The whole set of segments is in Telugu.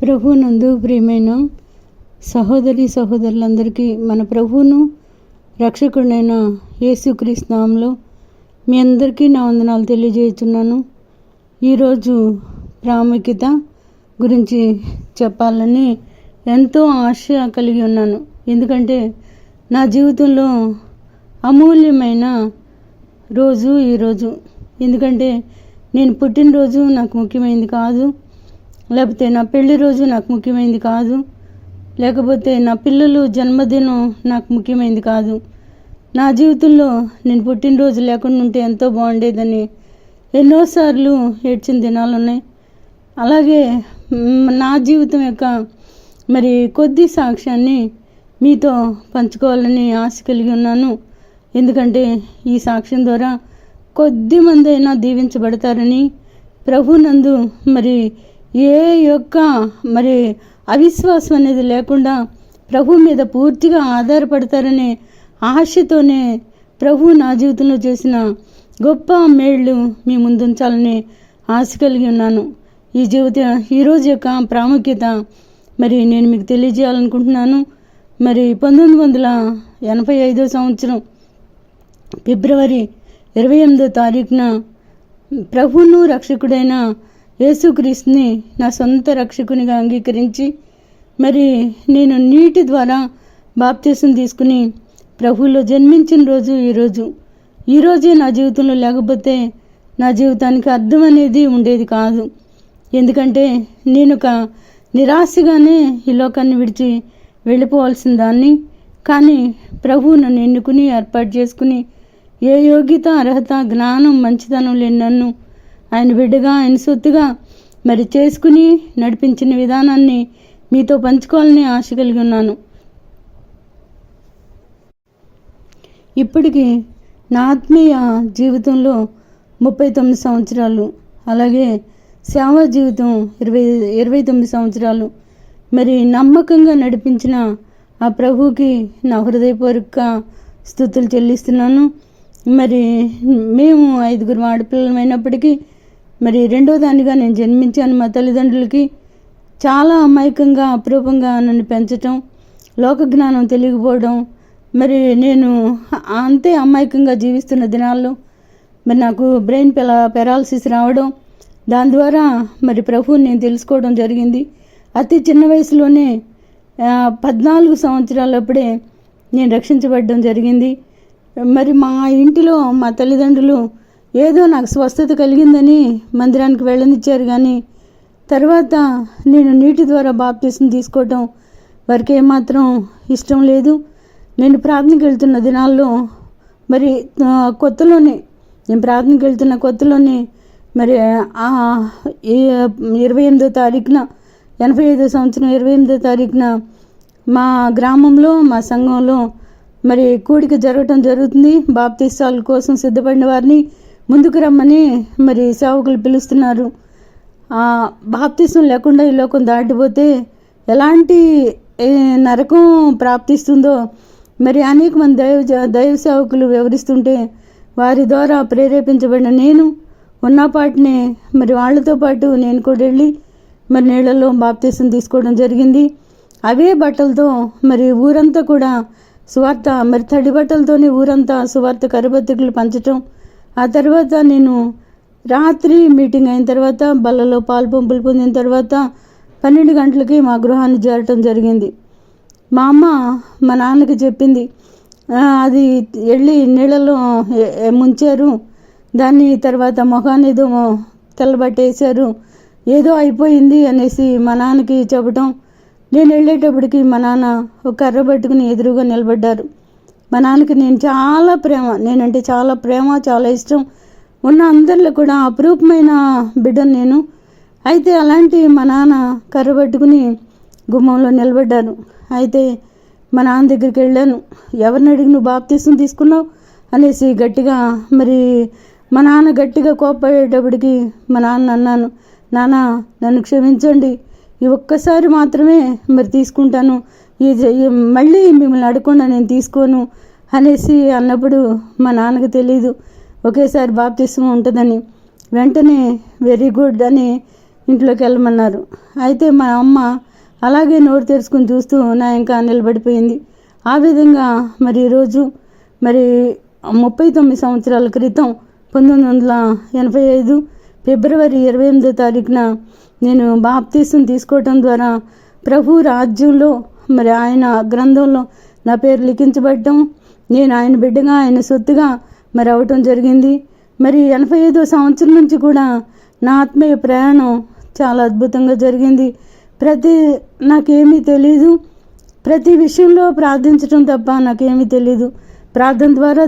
ప్రభువునందు ప్రియమైన సహోదరి సహోదరులందరికీ మన ప్రభువును రక్షకుడైన యేసుక్రీస్తు నామములో మీ అందరికీ నా వందనాలు తెలియజేస్తున్నాను. ఈరోజు ప్రాముఖ్యత గురించి చెప్పాలని ఎంతో ఆశ కలిగి ఉన్నాను. ఎందుకంటే నా జీవితంలో అమూల్యమైన రోజు ఈరోజు. ఎందుకంటే నేను పుట్టినరోజు నాకు ముఖ్యమైనది కాదు, లేకపోతే నా పెళ్లి రోజు నాకు ముఖ్యమైనది కాదు, లేకపోతే నా పిల్లలు జన్మదినం నాకు ముఖ్యమైనది కాదు. నా జీవితంలో నేను పుట్టినరోజు లేకుండా ఉంటే ఎంతో బాగుండేదని ఎన్నోసార్లు ఏడ్చిన దినాలు ఉన్నాయి. అలాగే నా జీవితం యొక్క కొద్ది సాక్ష్యాన్ని మీతో పంచుకోవాలని ఆశ కలిగి ఉన్నాను. ఎందుకంటే ఈ సాక్ష్యం ద్వారా కొద్ది మంది అయినా దీవించబడతారని, ప్రభునందు ఏ యొక్క అవిశ్వాసం అనేది లేకుండా ప్రభు మీద పూర్తిగా ఆధారపడతారనే ఆశతోనే ప్రభు నా జీవితంలో చేసిన గొప్ప మేళ్ళు మీ ముందుంచాలని ఆశ కలిగి ఉన్నాను. ఈరోజు యొక్క ప్రాముఖ్యత నేను మీకు తెలియజేయాలనుకుంటున్నాను. 1985 సంవత్సరం ఫిబ్రవరి 28వ తారీఖున ప్రభువును రక్షకుడైన యేసుక్రీస్తుని నా సొంత రక్షకునిగా అంగీకరించి నేను నీటి ద్వారా బాప్తిసం తీసుకుని ప్రభువులో జన్మించిన రోజు ఈరోజే నా జీవితంలో లేకపోతే నా జీవితానికి అర్థం అనేది ఉండేది కాదు. ఎందుకంటే నేను ఒక నిరాశగానే ఈ లోకాన్ని విడిచి వెళ్ళిపోవాల్సిన దాన్ని. కానీ ప్రభువు నన్ను ఎన్నుకుని ఏర్పాటు చేసుకుని ఏ యోగ్యత, అర్హత, జ్ఞానం, మంచితనం లేని నన్ను ఆయన బిడ్డగా, ఆయన సొత్తుగా చేసుకుని నడిపించిన విధానాన్ని మీతో పంచుకోవాలని ఆశ కలిగి ఉన్నాను. ఇప్పటికీ నా ఆత్మీయ జీవితంలో 39 సంవత్సరాలు, అలాగే సేవా జీవితం 29 సంవత్సరాలు. నమ్మకంగా నడిపించిన ఆ ప్రభువుకి నా హృదయపూర్వక స్తుతులు చెల్లిస్తున్నాను. మేము 5 ఆడపిల్లలమైనప్పటికీ రెండో దానిగా నేను జన్మించాను. మా తల్లిదండ్రులకి చాలా అమాయకంగా, అపురూపంగా నన్ను పెంచటం, లోక జ్ఞానం తెలియకపోవడం, నేను అంతే అమాయకంగా జీవిస్తున్న దినాల్లో నాకు బ్రెయిన్ పెరాలసిస్ రావడం, దాని ద్వారా ప్రభువుని నేను తెలుసుకోవడం జరిగింది. అతి చిన్న వయసులోనే 14 సంవత్సరాలప్పుడే నేను రక్షించబడడం జరిగింది. మా ఇంటిలో మా తల్లిదండ్రులు ఏదో నాకు స్వస్థత కలిగిందని మందిరానికి వెళ్ళనిచ్చారు. కానీ తర్వాత నేను నీటి ద్వారా బాప్తిసం తీసుకోవటం వారికి ఏమాత్రం ఇష్టం లేదు. నేను ప్రార్థనకి వెళ్తున్న దినాల్లో కొత్తలోనే నేను ప్రార్థనకి వెళ్తున్న కొత్తలోనే 28వ తారీఖున 85వ సంవత్సరం 28వ తారీఖున మా గ్రామంలో, మా సంఘంలో కూడిక జరగటం జరుగుతుంది. బాప్తిసాల కోసం సిద్ధపడిన వారిని ముందుకు రమ్మని సేవకులు పిలుస్తున్నారు. బాప్తిసం లేకుండా ఈ లోకం దాటిపోతే ఎలాంటి నరకం ప్రాప్తిస్తుందో అనేక మంది దైవ సేవకులు వివరిస్తుంటే వారి ద్వారా ప్రేరేపించబడిన నేను ఉన్నపాటినే వాళ్ళతో పాటు నేను కూడా వెళ్ళి నీళ్ళలో బాప్తిసం తీసుకోవడం జరిగింది. అవే బట్టలతో ఊరంతా కూడా సువార్త, తడి బట్టలతోనే ఊరంతా సువార్త కరపత్రికలు పంచటం. ఆ తర్వాత నేను రాత్రి మీటింగ్ అయిన తర్వాత బల్లలో పాలు పంపులు పొందిన తర్వాత 12 గంటలకి మా గృహాన్ని చేరటం జరిగింది. మా అమ్మ మా నాన్నకి చెప్పింది, అది వెళ్ళి నీళ్ళలో ముంచారు, దాన్ని తర్వాత మొఖాన్ని ఏదో తెల్లబట్టేశారు, ఏదో అయిపోయింది అనేసి మా నాన్నకి చెప్పటం. నేను వెళ్ళేటప్పటికి మా నాన్న ఒక కర్ర పట్టుకుని ఎదురుగా నిలబడ్డారు. మా నాన్నకి నేను చాలా ప్రేమ, నేనంటే చాలా ప్రేమ, చాలా ఇష్టం. ఉన్న అందరిలో కూడా అపురూపమైన బిడ్డను నేను. అయితే అలాంటి మా నాన్న కర్ర పట్టుకుని గుమ్మంలో నిలబడ్డారు. అయితే మా నాన్న దగ్గరికి వెళ్ళాను. ఎవరిని అడిగి నువ్వు బాప్తిసం తీసుకున్నావు అనేసి గట్టిగా మా నాన్న గట్టిగా కోప్పడేటప్పటికి మా నాన్న అన్నాను, నాన్న నన్ను క్షమించండి, ఈ ఒక్కసారి మాత్రమే తీసుకుంటాను, మళ్ళీ మిమ్మల్ని అడగకుండా నేను తీసుకోను అనేసి అన్నప్పుడు మా నాన్నకు తెలీదు ఒకేసారి బాప్తిసం ఉంటుందని. వెంటనే వెరీ గుడ్ అని ఇంట్లోకి వెళ్ళమన్నారు. అయితే మా అమ్మ అలాగే నోరు తెరుచుకుని చూస్తూ నా ఇంకా నిలబడిపోయింది. ఆ విధంగా మరి ఈరోజు మరి 39 సంవత్సరాల క్రితం 1985 ఫిబ్రవరి 28వ తారీఖున నేను బాప్తీసం తీసుకోవటం ద్వారా ప్రభు రాజ్యంలో మరి ఆయన గ్రంథంలో నా పేరు లిఖించబడటం, నేను ఆయన బిడ్డగా ఆయన సొత్తుగా మరి అవటం జరిగింది. మరి 85వ సంవత్సరం నుంచి కూడా నా ఆత్మీయ ప్రయాణం చాలా అద్భుతంగా జరిగింది. నాకేమీ తెలీదు, ప్రతి విషయంలో ప్రార్థించడం తప్ప నాకేమీ తెలీదు. ప్రార్థన ద్వారా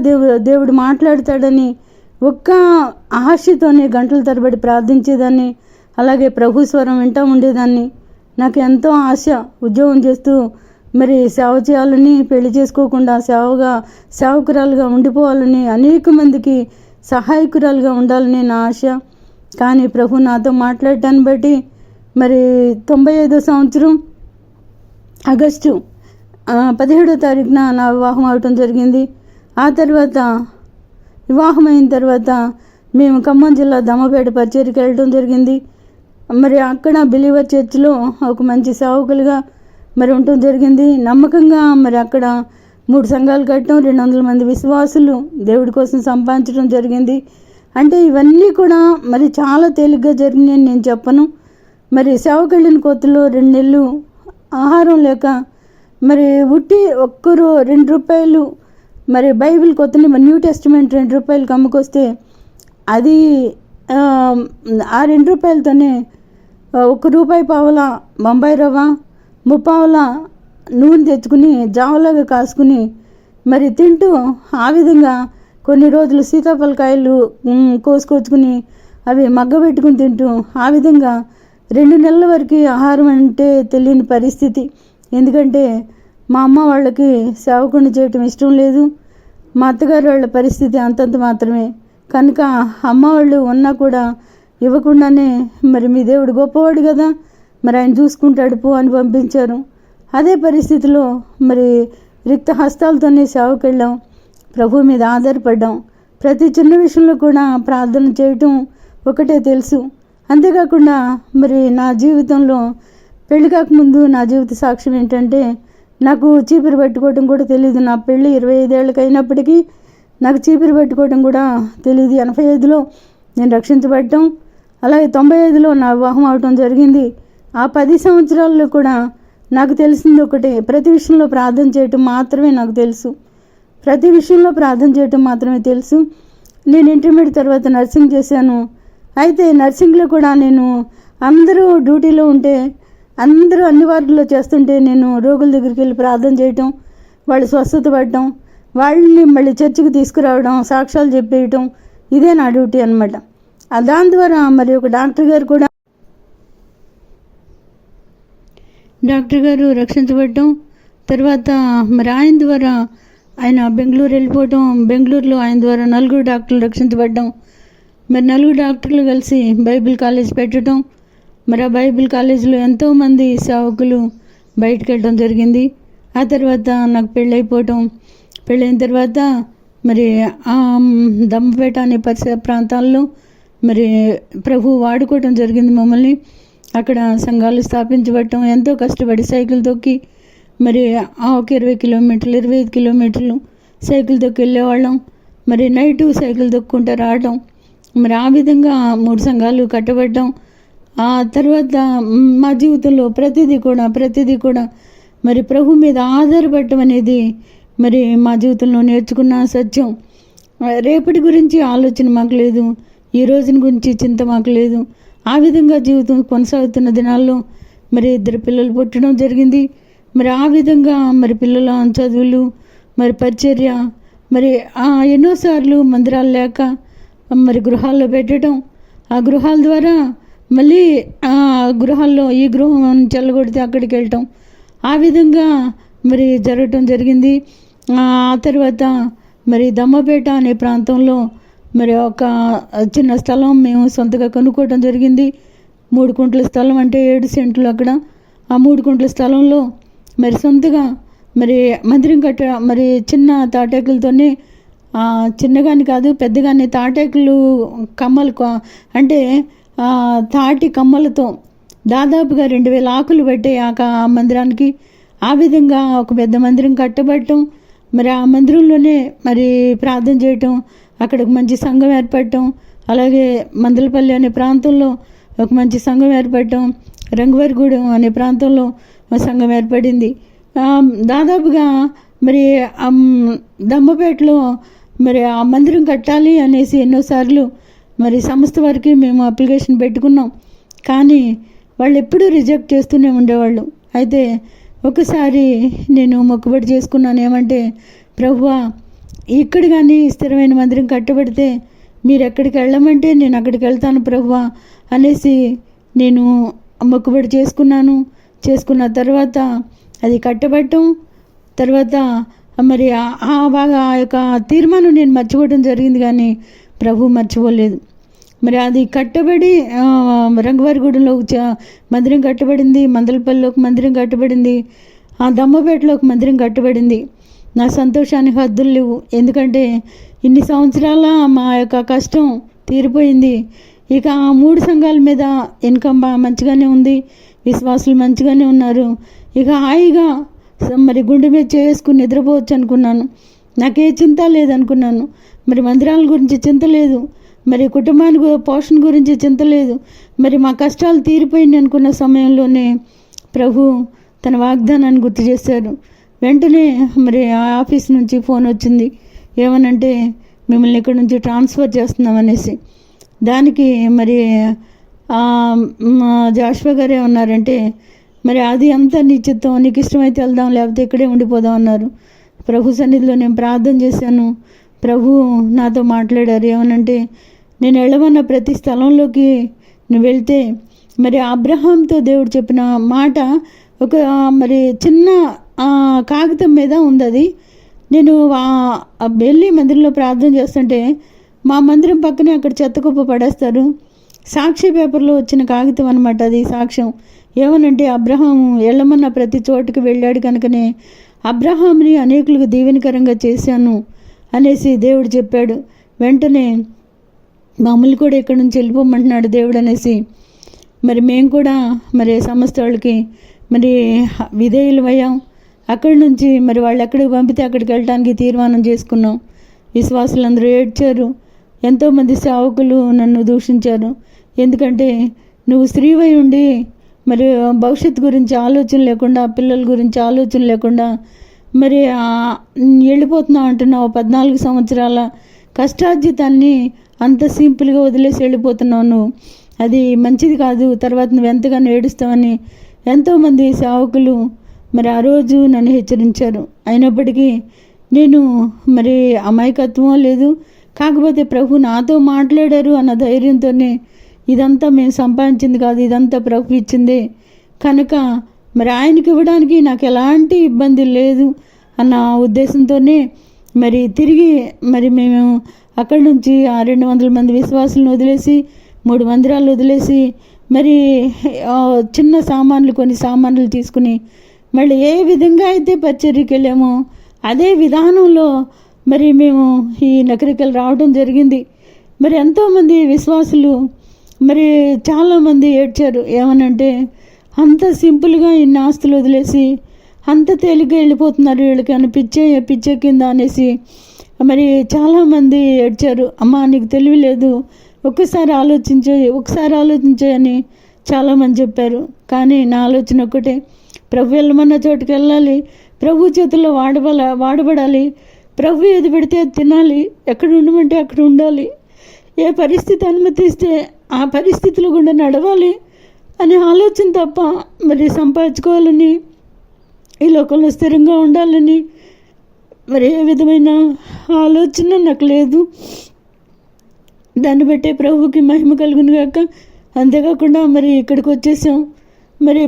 దేవుడు మాట్లాడతాడని ఒక్క ఆశతోనే గంటల తరబడి ప్రార్థించేదాన్ని. అలాగే ప్రభు స్వరం వింటూ ఉండేదాన్ని. నాకు ఎంతో ఆశ, ఉద్యోగం చేస్తూ మరి సేవ చేయాలని, పెళ్లి చేసుకోకుండా సేవకురాలుగా ఉండిపోవాలని, అనేక మందికి సహాయకురాలుగా ఉండాలని నా ఆశ. కానీ ప్రభు నాతో మాట్లాడటాన్ని బట్టి మరి 95వ సంవత్సరం ఆగస్టు 17వ తారీఖున నా వివాహం అవటం జరిగింది. ఆ తర్వాత వివాహం అయిన తర్వాత మేము ఖమ్మం జిల్లా దమ్మపేట పరిచర్యకి వెళ్ళటం జరిగింది. మరి అక్కడ బిలీవర్ చర్చిలో ఒక మంచి సేవకులుగా మరి ఉండటం జరిగింది. నమ్మకంగా మరి అక్కడ 3 సంఘాలు కట్టడం, 200 మంది విశ్వాసులు దేవుడి కోసం సంపాదించడం జరిగింది. అంటే ఇవన్నీ కూడా మరి చాలా తేలిగ్గా జరిగినాయని నేను చెప్పను. మరి సేవకు వెళ్ళిన కొత్తలో 2 నెలలు ఆహారం లేక మరి ఉట్టి ఒక్కరు ₹2 మరి బైబిల్ కొత్తని న్యూ టెస్టిమెంట్ ₹2 అమ్ముకొస్తే అది ఆ ₹2తోనే ₹1 బొంబాయి రవ్వ, 3 నూనె తెచ్చుకుని జావలాగా కాసుకుని మరి తింటూ, ఆ విధంగా కొన్ని రోజులు సీతాఫలకాయలు కోసుకొచ్చుకుని అవి మగ్గబెట్టుకుని తింటూ, ఆ విధంగా 2 నెలల వరకు ఆహారం అంటే తెలియని పరిస్థితి. ఎందుకంటే మా అమ్మ వాళ్ళకి సేవకుని చేయటం ఇష్టం లేదు. మా అత్తగారు వాళ్ళ పరిస్థితి అంతంత మాత్రమే. కనుక అమ్మ వాళ్ళు ఉన్నా కూడా ఇవ్వకుండానే మరి మీ దేవుడు గొప్పవాడు కదా, మరి ఆయన చూసుకుంటాడు పో అని పంపించారు. అదే పరిస్థితిలో మరి రిక్త హస్తాలతోనే సేవకు వెళ్ళాం. ప్రభు మీద ఆధారపడ్డాం. ప్రతి చిన్న విషయంలో కూడా ప్రార్థన చేయటం ఒకటే తెలుసు. అంతేకాకుండా మరి నా జీవితంలో పెళ్లి కాకముందు నా జీవిత సాక్ష్యం ఏంటంటే, నాకు చీపిరి పట్టుకోవడం కూడా తెలియదు. నా పెళ్ళి 25 ఏళ్ళకి అయినప్పటికీ నాకు చీపిరి పట్టుకోవడం కూడా తెలియదు. 85లో నేను రక్షించబడటం, అలాగే 95లో నా వివాహం అవటం జరిగింది. ఆ 10 సంవత్సరాల్లో కూడా నాకు తెలిసింది ఒకటే, ప్రతి విషయంలో ప్రార్థన చేయటం మాత్రమే నాకు తెలుసు. ప్రతి విషయంలో ప్రార్థన చేయటం మాత్రమే తెలుసు. నేను ఇంటర్మీడియట్ తర్వాత నర్సింగ్ చేశాను. అయితే నర్సింగ్లో కూడా నేను అందరూ డ్యూటీలో ఉంటే, అందరూ అన్ని వార్డుల్లో చేస్తుంటే నేను రోగుల దగ్గరికి వెళ్ళి ప్రార్థన చేయటం, వాళ్ళు స్వస్థత పడటం, వాళ్ళని మళ్ళీ చర్చికి తీసుకురావడం, సాక్ష్యాలు చెప్పేయటం, ఇదే నా డ్యూటీ అనమాట. దాని ద్వారా మరి ఒక డాక్టర్ గారు రక్షించబడటం, తర్వాత మరి ఆయన ద్వారా ఆయన బెంగళూరు వెళ్ళిపోవటం, బెంగళూరులో ఆయన ద్వారా 4 డాక్టర్లు రక్షించబడ్డం, మరి 4 డాక్టర్లు కలిసి బైబిల్ కాలేజ్ పెట్టడం, మరి ఆ బైబిల్ కాలేజీలో ఎంతోమంది సేవకులు బయటకు వెళ్ళడం జరిగింది. ఆ తర్వాత నాకు పెళ్ళైన తర్వాత మరి దమ్మపేట అనే పరిసర ప్రాంతాల్లో మరి ప్రభు వాడుకోవటం జరిగింది మమ్మల్ని. అక్కడ సంఘాలు స్థాపించబడటం, ఎంతో కష్టపడి సైకిల్ తొక్కి మరి ఒక 20 కిలోమీటర్లు 25 కిలోమీటర్లు సైకిల్ తొక్కి వెళ్ళేవాళ్ళం. మరి నైటు సైకిల్ తొక్కుంటూ రావడం, మరి ఆ విధంగా 3 సంఘాలు కట్టబడ్డం. ఆ తర్వాత మా జీవితంలో ప్రతిదీ కూడా మరి ప్రభు మీద ఆధారపడటం అనేది మరి మా జీవితంలో నేర్చుకున్న సత్యం. రేపటి గురించి ఆలోచన మాకు లేదు, ఈ రోజుని గురించి చింత మాకు లేదు. ఆ విధంగా జీవితం కొనసాగుతున్న దినాల్లో మరి 2 పిల్లలు పుట్టడం జరిగింది. మరి ఆ విధంగా మరి పిల్లల చదువులు, మరి పరిచర్య, మరి ఎన్నోసార్లు మందిరాలు లేక మరి గృహాల్లో పెట్టడం, ఆ గృహాల ద్వారా మళ్ళీ గృహాల్లో ఈ గృహం చెల్లగొడితే అక్కడికి వెళ్ళటం, ఆ విధంగా మరి జరగటం జరిగింది. ఆ తర్వాత మరి దమ్మపేట అనే ప్రాంతంలో మరి ఒక చిన్న స్థలం మేము సొంతగా కొనుక్కోవటం జరిగింది. 3 కుంటల స్థలం, అంటే 7 సెంట్లు అక్కడ. ఆ 3 కుంటల స్థలంలో మరి సొంతగా మరి మందిరం మరి చిన్న తాటాకులతోనే, చిన్నగాని కాదు పెద్దగాని తాటాకులు కమ్మలు, అంటే తాటి కమ్మలతో దాదాపుగా 2000 ఆకులు పెట్టే ఆ మందిరానికి ఆ విధంగా ఒక పెద్ద మందిరం కట్టబడటం, మరి ఆ మందిరంలోనే మరి ప్రార్థన చేయటం, అక్కడ ఒక మంచి సంఘం ఏర్పడటం, అలాగే మందలపల్లి అనే ప్రాంతంలో ఒక మంచి సంఘం ఏర్పడటం, రంగవరగూడెం అనే ప్రాంతంలో సంఘం ఏర్పడింది. దాదాపుగా మరి దమ్మపేటలో మరి ఆ మందిరం కట్టాలి అనేసి ఎన్నోసార్లు మరి సంస్థ వారికి మేము అప్లికేషన్ పెట్టుకున్నాం. కానీ వాళ్ళు ఎప్పుడూ రిజెక్ట్ చేస్తూనే ఉండేవాళ్ళు. అయితే ఒకసారి నేను మొక్కుబడి చేసుకున్నాను. ఏమంటే, ప్రభువా, ఇక్కడ కానీ స్థిరమైన మందిరం కట్టబడితే మీరు ఎక్కడికి వెళ్ళమంటే నేను అక్కడికి వెళ్తాను ప్రభువా అనేసి నేను మొక్కుబడి చేసుకున్నాను. చేసుకున్న తర్వాత అది కట్టబడటం, తర్వాత మరి బాగా ఆ యొక్క తీర్మానం నేను మర్చిపోవడం జరిగింది, కానీ ప్రభు మర్చిపోలేదు. మరి అది కట్టబడి రంగవారిగూడెంలో మందిరం కట్టబడింది, మందలపల్లిలో ఒక మందిరం కట్టబడింది, దమ్మపేటలో ఒక మందిరం కట్టబడింది. నా సంతోషానికి హద్దులు లేవు. ఎందుకంటే ఇన్ని సంవత్సరాల మా యొక్క కష్టం తీరిపోయింది. ఇక ఆ 3 సంఘాల మీద ఇన్కమ్ మంచిగానే ఉంది, విశ్వాసులు మంచిగానే ఉన్నారు. ఇక హాయిగా మరి గుండె మీద చేసుకుని నిద్రపోవచ్చు అనుకున్నాను. నాకే చింత లేదనుకున్నాను. మరి మందిరాల గురించి చింత లేదు, మరి కుటుంబానికి పోషణ గురించి చింత లేదు, మరి మా కష్టాలు తీరిపోయింది అనుకున్న సమయంలోనే ప్రభు తన వాగ్దానాన్ని గుర్తు చేశారు. వెంటనే మరి ఆ ఆఫీస్ నుంచి ఫోన్ వచ్చింది. ఏమనంటే, మిమ్మల్ని ఇక్కడ నుంచి ట్రాన్స్ఫర్ చేస్తున్నాం అనేసి. దానికి మరి జాషువా గారు ఏమన్నారంటే, మరి అది అంతా నీ చిత్తం, నీకు ఇష్టమైతే వెళ్దాం, లేకపోతే ఇక్కడే ఉండిపోదాం అన్నారు. ప్రభు సన్నిధిలో నేను ప్రార్థన చేశాను. ప్రభు నాతో మాట్లాడారు. ఏమనంటే, నేను వెళ్ళమన్న ప్రతి స్థలంలోకి నువ్వు వెళ్తే, మరి అబ్రహాంతో దేవుడు చెప్పిన మాట ఒక మరి చిన్న కాగితం మీద ఉంది. అది నేను వెళ్ళి మందిరంలో ప్రార్థన చేస్తుంటే మా మందిరం పక్కనే అక్కడ చెత్త కుప్ప పడేస్తారు. సాక్షి పేపర్లో వచ్చిన కాగితం అనమాట అది, సాక్ష్యం. ఏమనంటే, అబ్రహాం వెళ్ళమన్న ప్రతి చోటుకి వెళ్ళాడు కనుకనే అబ్రహాంని అనేకులకు దీవెనకరంగా చేశాను అనేసి దేవుడు చెప్పాడు. వెంటనే మమ్మల్ని కూడా ఇక్కడ నుంచి వెళ్ళిపోమంటున్నాడు దేవుడు అనేసి మరి మేము కూడా మరి సంస్థ వాళ్ళకి మరి విధేయులమయ్యాం. అక్కడి నుంచి మరి వాళ్ళు ఎక్కడికి పంపితే అక్కడికి వెళ్ళడానికి తీర్మానం చేసుకున్నాం. విశ్వాసులందరూ ఏడ్చారు. ఎంతోమంది సేవకులు నన్ను దూషించారు. ఎందుకంటే, నువ్వు స్త్రీవై ఉండి మరి భవిష్యత్తు గురించి ఆలోచన లేకుండా, పిల్లల గురించి ఆలోచన లేకుండా మరి వెళ్ళిపోతున్నావు అంటున్నావు. 14 సంవత్సరాల కష్టార్జితాన్ని అంత సింపుల్గా వదిలేసి వెళ్ళిపోతున్నావు నువ్వు, అది మంచిది కాదు, తర్వాత నువ్వు ఎంతగానో ఏడుస్తావని ఎంతోమంది సేవకులు మరి ఆ రోజు నన్ను హెచ్చరించారు. అయినప్పటికీ నేను మరి అమాయకత్వం లేదు, కాకపోతే ప్రభు నాతో మాట్లాడారు అన్న ధైర్యంతోనే, ఇదంతా మేము సంపాదించింది కాదు, ఇదంతా ప్రభు ఇచ్చిందే కనుక మరి ఆయనకి ఇవ్వడానికి నాకు ఎలాంటి ఇబ్బంది లేదు అన్న ఉద్దేశంతోనే మరి తిరిగి మరి మేము అక్కడి నుంచి ఆ 200 మంది విశ్వాసులను వదిలేసి 3 మందిరాలు వదిలేసి మరి చిన్న కొన్ని సామాన్లు తీసుకుని మళ్ళీ ఏ విధంగా అయితే పరిచర్యకి వెళ్ళామో అదే విధానంలో మరి మేము ఈ నగరికలు రావడం జరిగింది. మరి ఎంతోమంది విశ్వాసులు మరి చాలామంది ఏడ్చారు. ఏమనంటే, అంత సింపుల్గా ఇన్ని ఆస్తులు వదిలేసి అంత తేలిగ్గా వెళ్ళిపోతున్నారు, వీళ్ళకి అని పిచ్చే కింద అనేసి మరి చాలామంది ఏడ్చారు. అమ్మా, నీకు తెలివి లేదు, ఒకసారి ఆలోచించే అని చాలామంది చెప్పారు. కానీ నా ఆలోచన ఒక్కటే, ప్రభు వెళ్ళమన్న చోటుకి వెళ్ళాలి, ప్రభు చేతుల్లో వాడబడాలి, ప్రభు ఏది పెడితే అది తినాలి, ఎక్కడ ఉండమంటే అక్కడ ఉండాలి, ఏ పరిస్థితి అనుమతిస్తే ఆ పరిస్థితులు గుండా నడవాలి అనే ఆలోచన తప్ప మరి సంపాదించుకోవాలని, ఈ లోకంలో స్థిరంగా ఉండాలని మరి ఏ విధమైన ఆలోచన నాకు లేదు. దాన్ని బట్టే ప్రభుకి మహిమ కలుగును గాక. అంతేకాకుండా మరి ఇక్కడికి వచ్చేసాం. మరి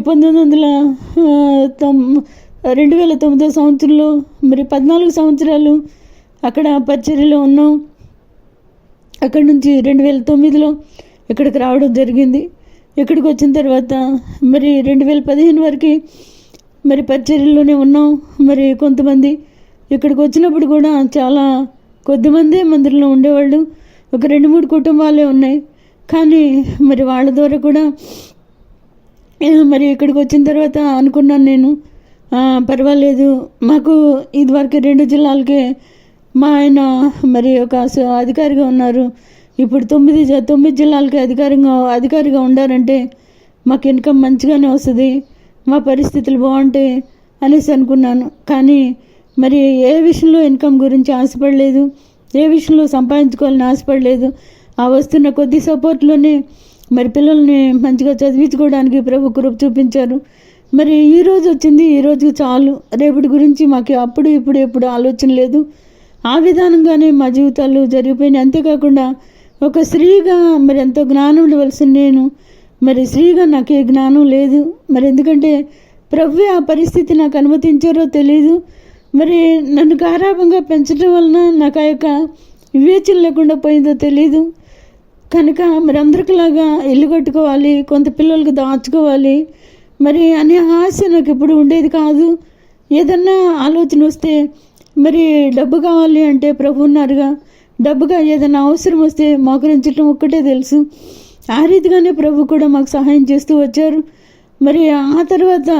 2009 సంవత్సరంలో మరి 14 సంవత్సరాలు అక్కడ పరిచర్యలో ఉన్నాం. అక్కడి నుంచి 2009లో ఇక్కడికి రావడం జరిగింది. ఇక్కడికి వచ్చిన తర్వాత మరి 2015 వరకు మరి పరిచర్యలోనే ఉన్నాం. మరి కొంతమంది ఇక్కడికి వచ్చినప్పుడు కూడా చాలా కొద్దిమందే మందిరంలో ఉండేవాళ్ళు, ఒక 2-3 కుటుంబాలే ఉన్నాయి. కానీ మరి వాళ్ళ ద్వారా కూడా మరి ఇక్కడికి వచ్చిన తర్వాత అనుకున్నాను నేను, పర్వాలేదు, మాకు ఇదివరకు 2 జిల్లాలకే మా ఆయన మరి ఒక అధికారిగా ఉన్నారు, ఇప్పుడు 9 జిల్లాలకి అధికారిగా ఉండారంటే మాకు ఇన్కమ్ మంచిగానే వస్తుంది, మా పరిస్థితులు బాగుంటాయి అనేసి అనుకున్నాను. కానీ మరి ఏ విషయంలో ఇన్కమ్ గురించి ఆశపడలేదు, ఏ విషయంలో సంపాదించుకోవాలని ఆశపడలేదు. ఆ వస్తున్న కొద్ది సపోర్ట్లోనే మరి పిల్లల్ని మంచిగా చదివించుకోవడానికి ప్రభు కృప చూపించారు. మరి ఈ రోజు వచ్చింది, ఈ రోజు చాలు, రేపటి గురించి మాకు అప్పుడు ఇప్పుడు ఎప్పుడు ఆలోచన లేదు. ఆ విధానంగానే మా జీవితాలు జరిగిపోయినాయి. అంతేకాకుండా ఒక స్త్రీగా మరి ఎంతో జ్ఞానం ఉండవలసిన నేను మరి స్త్రీగా నాకు ఏ జ్ఞానం లేదు. మరి ఎందుకంటే ప్రభువే ఆ పరిస్థితి నాకు అనుమతించారో తెలియదు. మరి నన్ను గారాభంగా పెంచడం వలన నాకు ఆ యొక్క వివేచన లేకుండా పోయిందో తెలీదు. కనుక మరి అందరికిలాగా ఇల్లు కట్టుకోవాలి, కొంత పిల్లలకు దాచుకోవాలి మరి అనే ఆశ నాకు ఎప్పుడు ఉండేది కాదు. ఏదన్నా ఆలోచన వస్తే మరి డబ్బు కావాలి అంటే ప్రభు ఉన్నారుగా, డబ్బుగా ఏదైనా అవసరం వస్తే మోకరించడం ఒక్కటే తెలుసు. ఆ రీతిగానే ప్రభు కూడా మాకు సహాయం చేస్తూ వచ్చారు. మరి ఆ తర్వాత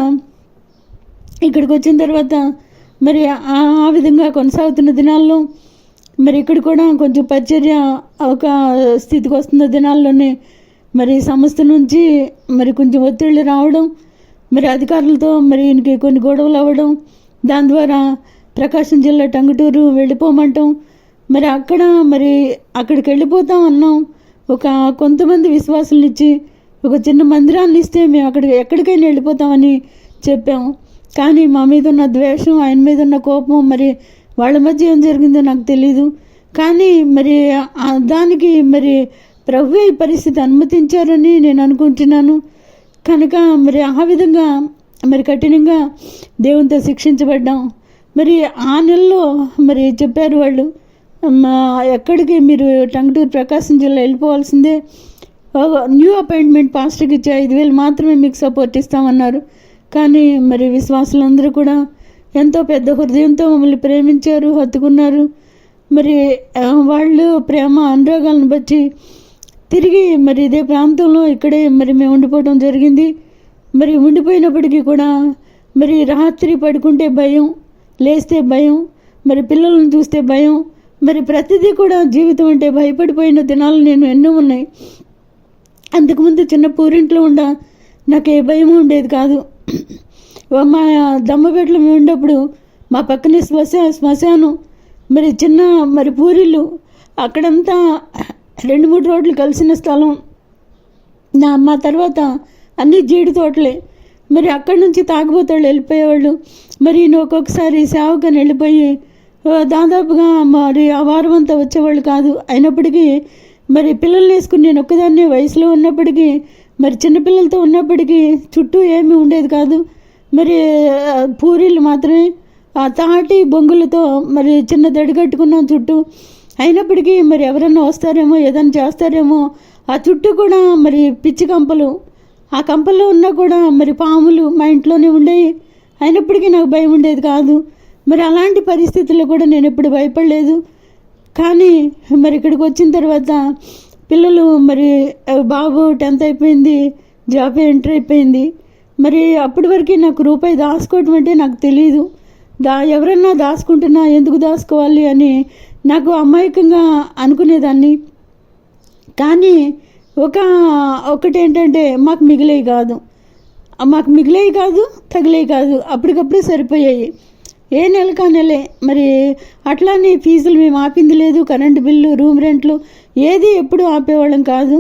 ఇక్కడికి వచ్చిన తర్వాత మరి ఆ విధంగా కొనసాగుతున్న దినాల్లో మరి ఇక్కడ కూడా కొంచెం పరిచర్య ఒక స్థితికి వస్తున్న దినాల్లోనే మరి సంస్థ నుంచి మరి కొంచెం ఒత్తిళ్ళు రావడం, మరి అధికారులతో మరి ఈయనకి కొన్ని గొడవలు అవ్వడం, దాని ద్వారా ప్రకాశం జిల్లా టంగుటూరు వెళ్ళిపోమంటాం. మరి అక్కడికి వెళ్ళిపోతాం అన్నాం. కొంతమంది విశ్వాసులను ఇచ్చి ఒక చిన్న మందిరాన్ని ఇస్తే మేము ఎక్కడికైనా వెళ్ళిపోతామని చెప్పాము. కానీ మా మీద ఉన్న ద్వేషం, ఆయన మీద ఉన్న కోపం, మరి వాళ్ళ మధ్య ఏం జరిగిందో నాకు తెలీదు. కానీ మరి దానికి మరి ప్రభువే ఈ పరిస్థితి అనుమతించారని నేను అనుకుంటున్నాను. కనుక మరి ఆ విధంగా మరి కఠినంగా దేవునితో శిక్షించబడ్డాం. మరి ఆ నెలలో మరి చెప్పారు వాళ్ళు, ఎక్కడికి మీరు టంగుటూరు ప్రకాశం జిల్లా వెళ్ళిపోవాల్సిందే, న్యూ అపాయింట్మెంట్ పాస్టర్కి ఇచ్చే 5,000 మాత్రమే మీకు సపోర్ట్ ఇస్తామన్నారు. కానీ మరి విశ్వాసులందరూ కూడా ఎంతో పెద్ద హృదయంతో మమ్మల్ని ప్రేమించారు, హత్తుకున్నారు. మరి వాళ్ళు ప్రేమ అనురాగాలను బట్టి తిరిగి మరి ఇదే ప్రాంతంలో ఇక్కడే మరి మేము ఉండిపోవడం జరిగింది. మరి ఉండిపోయినప్పటికీ కూడా మరి రాత్రి పడుకుంటే భయం, లేస్తే భయం, మరి పిల్లలను చూస్తే భయం, మరి ప్రతిదీ కూడా జీవితం అంటే భయపడిపోయిన దినాలు నేను ఎన్నో ఉన్నాయి. అంతకుముందు చిన్న పూరింట్లో నాకు ఏ భయం ఉండేది కాదు. మా దమ్మబెట్లో మేము ఉండేప్పుడు మా పక్కనే శ్మశానం, మరి చిన్న మరి పూరిళ్ళు, అక్కడంతా 2-3 రోడ్లు కలిసిన స్థలం. మా తర్వాత అన్ని జీడి తోటలే. మరి అక్కడి నుంచి తాగుబోతాళ్ళు వెళ్ళిపోయేవాళ్ళు. మరి ఒక్కొక్కసారి సేవకని వెళ్ళిపోయి దాదాపుగా మరి ఆ వారం అంతా వచ్చేవాళ్ళు కాదు. అయినప్పటికీ మరి పిల్లల్ని వేసుకుని నేను ఒక్కదాన్నే వయసులో ఉన్నప్పటికీ, మరి చిన్నపిల్లలతో ఉన్నప్పటికీ చుట్టూ ఏమీ ఉండేది కాదు. మరి పూరీలు మాత్రమే, ఆ తాటి బొంగులతో మరి చిన్న దడి కట్టుకున్నాం చుట్టూ. అయినప్పటికీ మరి ఎవరన్నా వస్తారేమో, ఏదైనా చేస్తారేమో, ఆ చుట్టూ కూడా మరి పిచ్చి కంపలు, ఆ కంపల్లో ఉన్నా కూడా మరి పాములు మా ఇంట్లోనే ఉండేవి. అయినప్పటికీ నాకు భయం ఉండేది కాదు. మరి అలాంటి పరిస్థితుల్లో కూడా నేను ఎప్పుడు భయపడలేదు. కానీ మరి ఇక్కడికి వచ్చిన తర్వాత పిల్లలు మరి బాబు 10th అయిపోయింది, జాబ్ ఎంటర్ అయిపోయింది. మరి అప్పటి వరకు నాకు రూపాయి దాచుకోవటం అంటే నాకు తెలియదు. ఎవరన్నా దాచుకుంటున్నా ఎందుకు దాచుకోవాలి అని నాకు అమాయకంగా అనుకునేదాన్ని. కానీ ఒకటి ఏంటంటే మాకు మిగిలేవి కాదు, తగిలేవి కాదు, అప్పటికప్పుడే సరిపోయాయి. ఏ నెలకా నెలే. మరి అట్లానే ఫీజులు మేము ఆపింది లేదు, కరెంటు బిల్లు, రూమ్ రెంట్లు ఏది ఎప్పుడు ఆపేవాళ్ళం కాదు.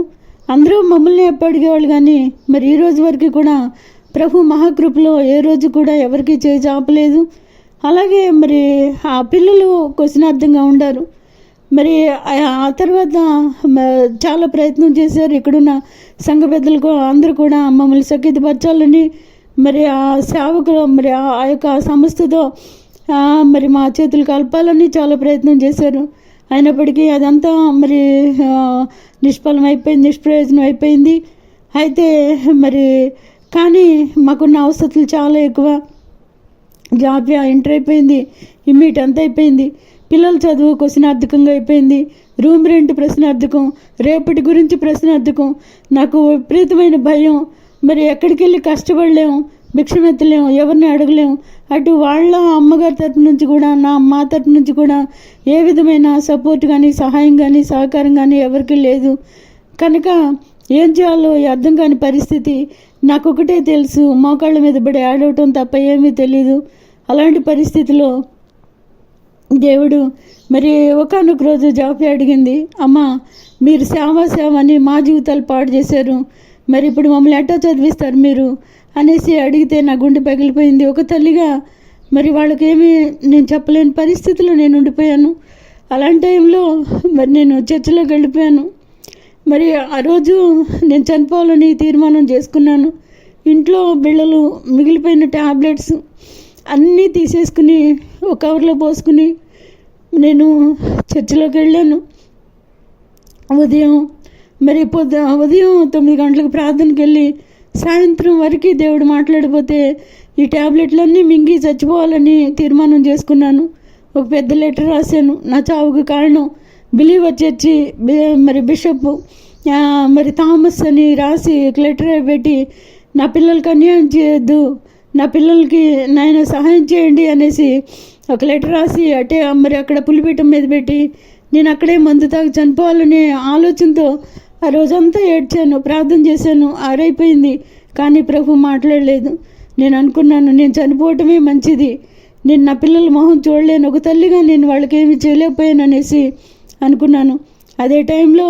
అందరూ మమ్మల్ని అడిగేవాళ్ళు. కానీ మరి ఈ రోజు వరకు కూడా ప్రభు మహాకృపలో ఏ రోజు కూడా ఎవరికి చేసి ఆపలేదు. అలాగే మరి ఆ పిల్లలు క్వశ్చనార్థంగా ఉండారు. మరి ఆ తర్వాత చాలా ప్రయత్నం చేశారు. ఇక్కడున్న సంఘ పెద్దలకు అందరూ కూడా మమ్మల్ని సఖ్యతపరచాలని, మరి ఆ సేవకులు మరి ఆ యొక్క సంస్థతో మరి మా చేతులు కలపాలని చాలా ప్రయత్నం చేశారు. అయినప్పటికీ అదంతా మరి నిష్ప్రయోజనం అయిపోయింది. అయితే మరి కానీ మాకున్న అవసరాలు చాలా ఎక్కువ. జాబ్ ఎంటర్ అయిపోయింది, ఇమ్మీట్ అంతా అయిపోయింది, పిల్లల చదువు క్వశ్చనార్థకంగా అయిపోయింది. రూమ్ రెంట్ ప్రశ్నార్థకం, రేపటి గురించి ప్రశ్నార్థకం. నాకు విపరీతమైన భయం. మరి ఎక్కడికి వెళ్ళి కష్టపడలేము, భిక్షమెత్తలేము, ఎవరిని అడగలేము. అటు వాళ్ళ అమ్మగారి తరపు నుంచి కూడా, నా మా తరపు నుంచి కూడా ఏ విధమైన సపోర్ట్ కానీ, సహాయం కానీ, సహకారం కానీ ఎవరికి లేదు. కనుక ఏం చేయాలో అర్థం కాని పరిస్థితి. నాకు ఒకటే తెలుసు, మోకాళ్ళ మీద పడి ఆడవటం తప్ప ఏమీ తెలీదు. అలాంటి పరిస్థితిలో దేవుడు మరి ఒకానొక రోజు జాపి అడిగింది, అమ్మ మీరు సేవ అని మా జీవితాలు పాడు చేశారు, మరి ఇప్పుడు మమ్మల్ని ఎట్టా చదివిస్తారు మీరు అనేసి అడిగితే నా గుండె పగిలిపోయింది. ఒక తల్లిగా మరి వాళ్ళకేమీ నేను చెప్పలేని పరిస్థితిలో నేను ఉండిపోయాను. అలాంటి టైంలో మరి నేను చర్చిలోకి వెళ్ళిపోయాను. మరి ఆ రోజు నేను చనిపోవాలని తీర్మానం చేసుకున్నాను. ఇంట్లో బిళ్ళలు, మిగిలిపోయిన ట్యాబ్లెట్స్ అన్నీ తీసేసుకుని ఒక కవర్లో పోసుకుని నేను చర్చిలోకి వెళ్ళాను. ఉదయం 9 గంటలకు ప్రార్థనకి వెళ్ళి సాయంత్రం వరకు దేవుడు మాట్లాడిపోతే ఈ ట్యాబ్లెట్లన్నీ మింగి చచ్చిపోవాలని తీర్మానం చేసుకున్నాను. ఒక పెద్ద లెటర్ రాశాను, నా చావుకు కారణం బిలీవర్ చర్చి మరి బిషప్ మరి థామస్ అని రాసి లెటర్ పెట్టి, నా పిల్లలకి అన్యాయం చేయొద్దు, నా పిల్లలకి నాయన సహాయం చేయండి అనేసి ఒక లెటర్ రాసి మరి అక్కడ పులిపీఠం మీద పెట్టి నేను అక్కడే మందు తాగి చనిపోవాలనే ఆలోచనతో ఆ రోజంతా ఏడ్చాను, ప్రార్థన చేశాను. ఆరైపోయింది, కానీ ప్రభు మాట్లాడలేదు. నేను అనుకున్నాను, నేను చనిపోవటమే మంచిది, నేను నా పిల్లల మొహం చూడలేను, ఒక తల్లిగా నేను వాళ్ళకి ఏమి చేయలేకపోయాను అనేసి అనుకున్నాను. అదే టైంలో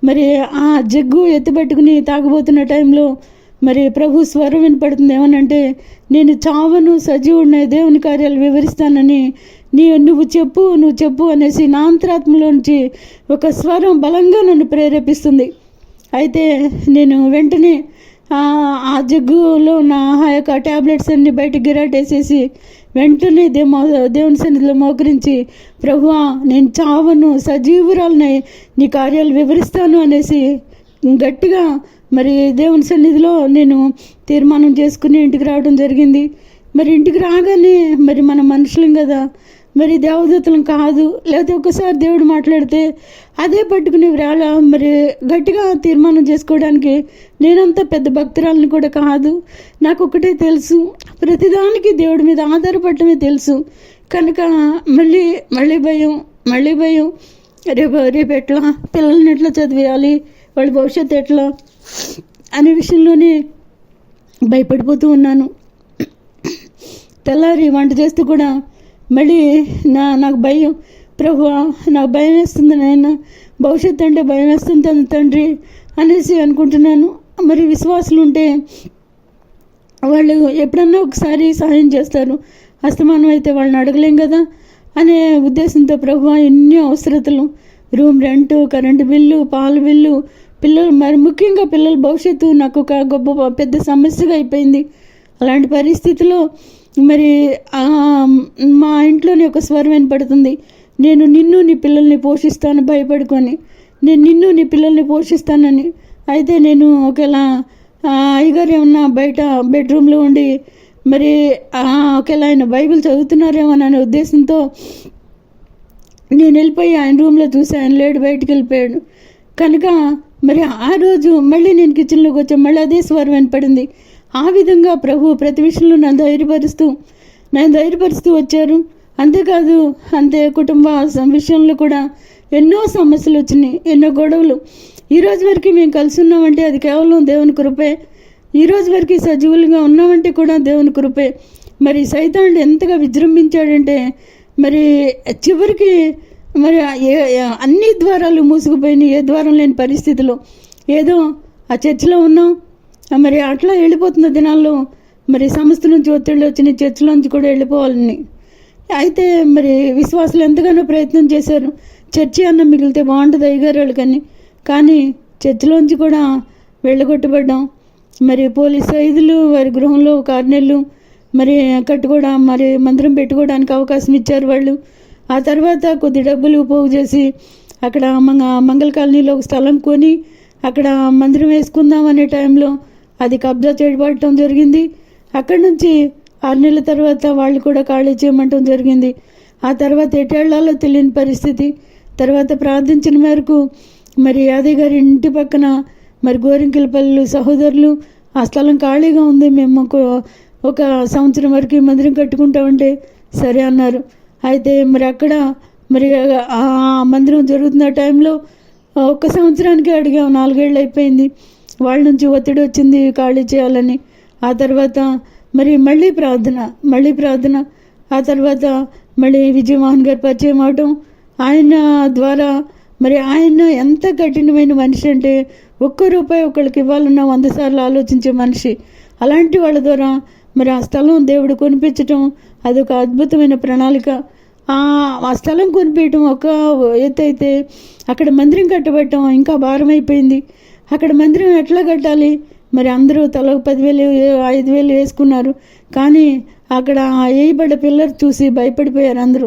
మరి ఆ జగ్గు ఎత్తిపెట్టుకుని తాగబోతున్న టైంలో మరి ప్రభు స్వరం వినపడుతుంది. ఏమనంటే, నేను చావను, సజీవుడిని, దేవుని కార్యాలు వివరిస్తానని నువ్వు చెప్పు అనేసి నా అంతరాత్మలోంచి ఒక స్వరం బలంగా నన్ను ప్రేరేపిస్తుంది. అయితే నేను వెంటనే ఆ జగ్గులో నా యొక్క ట్యాబ్లెట్స్ అన్ని బయటకు గిరాటేసేసి వెంటనే దేవుని సన్నిధిలో మోకరించి, ప్రభువా నేను చావను, సజీవురాలనై నీ కార్యాలు వివరిస్తాను అనేసి గట్టిగా మరి దేవుని సన్నిధిలో నేను తీర్మానం చేసుకుని ఇంటికి రావడం జరిగింది. మరి ఇంటికి రాగానే మరి మన మనుషులం కదా, మరి దేవదూతలం కాదు. లేకపోతే ఒకసారి దేవుడు మాట్లాడితే అదే పట్టుకుని వేళ మరి గట్టిగా తీర్మానం చేసుకోవడానికి నేనంత పెద్ద భక్తురాలని కూడా కాదు. నాకు ఒకటే తెలుసు, ప్రతిదానికి దేవుడి మీద ఆధారపడటమే తెలుసు. కనుక మళ్ళీ భయం. రేపు ఎట్లా పిల్లల్ని ఎట్లా చదివేయాలి, వాళ్ళ భవిష్యత్తు ఎట్లా అనే విషయంలోనే భయపడిపోతూ ఉన్నాను. తెల్లారి వంట చేస్తూ కూడా మళ్ళీ నాకు భయం, ప్రభువా నాకు భయం వేస్తుంది నాయన, భవిష్యత్తు అంటే భయం వేస్తుంది తండ్రి అనేసి అనుకుంటున్నాను. మరి విశ్వాసులు ఉంటే వాళ్ళు ఎప్పుడన్నా ఒకసారి సహాయం చేస్తారు, అస్తమానం అయితే వాళ్ళని అడగలేం కదా అనే ఉద్దేశంతో ప్రభువా ఎన్ని అవసరతలు, రూమ్ రెంటు, కరెంటు బిల్లు, పాల బిల్లు, పిల్లలు, మరి ముఖ్యంగా పిల్లల భవిష్యత్తు నాకు ఒక గొప్ప పెద్ద సమస్యగా అయిపోయింది. అలాంటి పరిస్థితిలో మరి మా ఇంట్లోనే ఒక స్వరం వినపడుతుంది, నేను నిన్ను నీ పిల్లల్ని పోషిస్తాను, భయపడుకొని నేను నిన్ను నీ పిల్లల్ని పోషిస్తానని. అయితే నేను ఒకవేళ అయ్యగారు ఏమన్నా బయట బెడ్రూమ్లో ఉండి మరి ఒకవేళ ఆయన బైబిల్ చదువుతున్నారేమో అనే ఉద్దేశంతో నేను వెళ్ళిపోయి ఆయన రూమ్లో చూసి ఆయన లేడు, బయటికి వెళ్ళిపోయాడు. కనుక మరి ఆ రోజు మళ్ళీ నేను కిచెన్లోకి వచ్చాను, మళ్ళీ అదే స్వరం వినపడింది. ఆ విధంగా ప్రభు ప్రతి విషయంలో నన్ను ధైర్యపరుస్తూ వచ్చారు. అంతేకాదు, కుటుంబ విషయంలో కూడా ఎన్నో సమస్యలు వచ్చినాయి, ఎన్నో గొడవలు. ఈరోజు వరకు మేము కలిసి ఉన్నామంటే అది కేవలం దేవుని కృపే. ఈరోజు వరకు సజీవులుగా ఉన్నామంటే కూడా దేవుని కృపే. మరి సైతానుడు ఎంతగా విజృంభించాడంటే మరి చివరికి మరి అన్ని ద్వారాలు మూసుకుపోయినాయి, ఏ ద్వారం లేని పరిస్థితిలో. ఏదో ఆ చర్చిలో ఉన్నాం, మరి అట్లా వెళ్ళిపోతున్న దినాల్లో మరి సంస్థ నుంచి ఒత్తిళ్ళు వచ్చినాయి, చర్చిలోంచి కూడా వెళ్ళిపోవాలని. అయితే మరి విశ్వాసులు ఎంతగానో ప్రయత్నం చేశారు, చర్చి అన్న మిగిలితే బాగుంటుంది అయ్యగారు వాళ్ళకని. కానీ చర్చిలోంచి కూడా వెళ్ళగొట్టబడ్డాం. మరి పోలీసు ఖైదీలు వారి గృహంలో 6 నెలలు మరి మరి మందిరం పెట్టుకోవడానికి అవకాశం ఇచ్చారు వాళ్ళు. ఆ తర్వాత కొద్ది డబ్బులు పోగు చేసి అక్కడ మంగళ కాలనీలో ఒక స్థలం కొని అక్కడ మందిరం వేసుకుందాం అనే టైంలో అది కబ్జా చేయబడటం జరిగింది. అక్కడి నుంచి 6 నెలల తర్వాత వాళ్ళు కూడా ఖాళీ చేయమంటం జరిగింది. ఆ తర్వాత ఎటేళ్లలో తెలియని పరిస్థితి. తర్వాత ప్రార్థించిన మేరకు మరి యాదయ్య గారి ఇంటి పక్కన మరి గోరింకలపల్లి సహోదరులు ఆ స్థలం ఖాళీగా ఉంది, మేము ఒక సంవత్సరం వరకు ఈ మందిరం కట్టుకుంటామంటే సరే అన్నారు. అయితే మరి అక్కడ మరి ఆ మందిరం జరుగుతున్న టైంలో ఒక్క సంవత్సరానికి అడిగాం, 4 ఏళ్ళు అయిపోయింది. వాళ్ళ నుంచి ఒత్తిడి వచ్చింది ఖాళీ చేయాలని. ఆ తర్వాత మరి మళ్ళీ ప్రార్థన ఆ తర్వాత మళ్ళీ విజయమోహన్ గారు పరిచయం అవటం, ఆయన ద్వారా మరి ఆయన ఎంత కఠినమైన మనిషి అంటే ₹1 ఒకళ్ళకి ఇవ్వాలన్న 100 సార్లు ఆలోచించే మనిషి. అలాంటి వాళ్ళ ద్వారా మరి ఆ స్థలం దేవుడు కొనిపించటం అదొక అద్భుతమైన ప్రణాళిక. ఆ స్థలం కొనిపించడం ఒక ఎత్తు అయితే అక్కడ మందిరం కట్టబెట్టడం ఇంకా భారం అయిపోయింది. అక్కడ మందిరం ఎట్లా కట్టాలి, మరి అందరూ తల 10,000 5,000 వేసుకున్నారు. కానీ అక్కడ వేయబడ్డ పిల్లర్ చూసి భయపడిపోయారు అందరూ.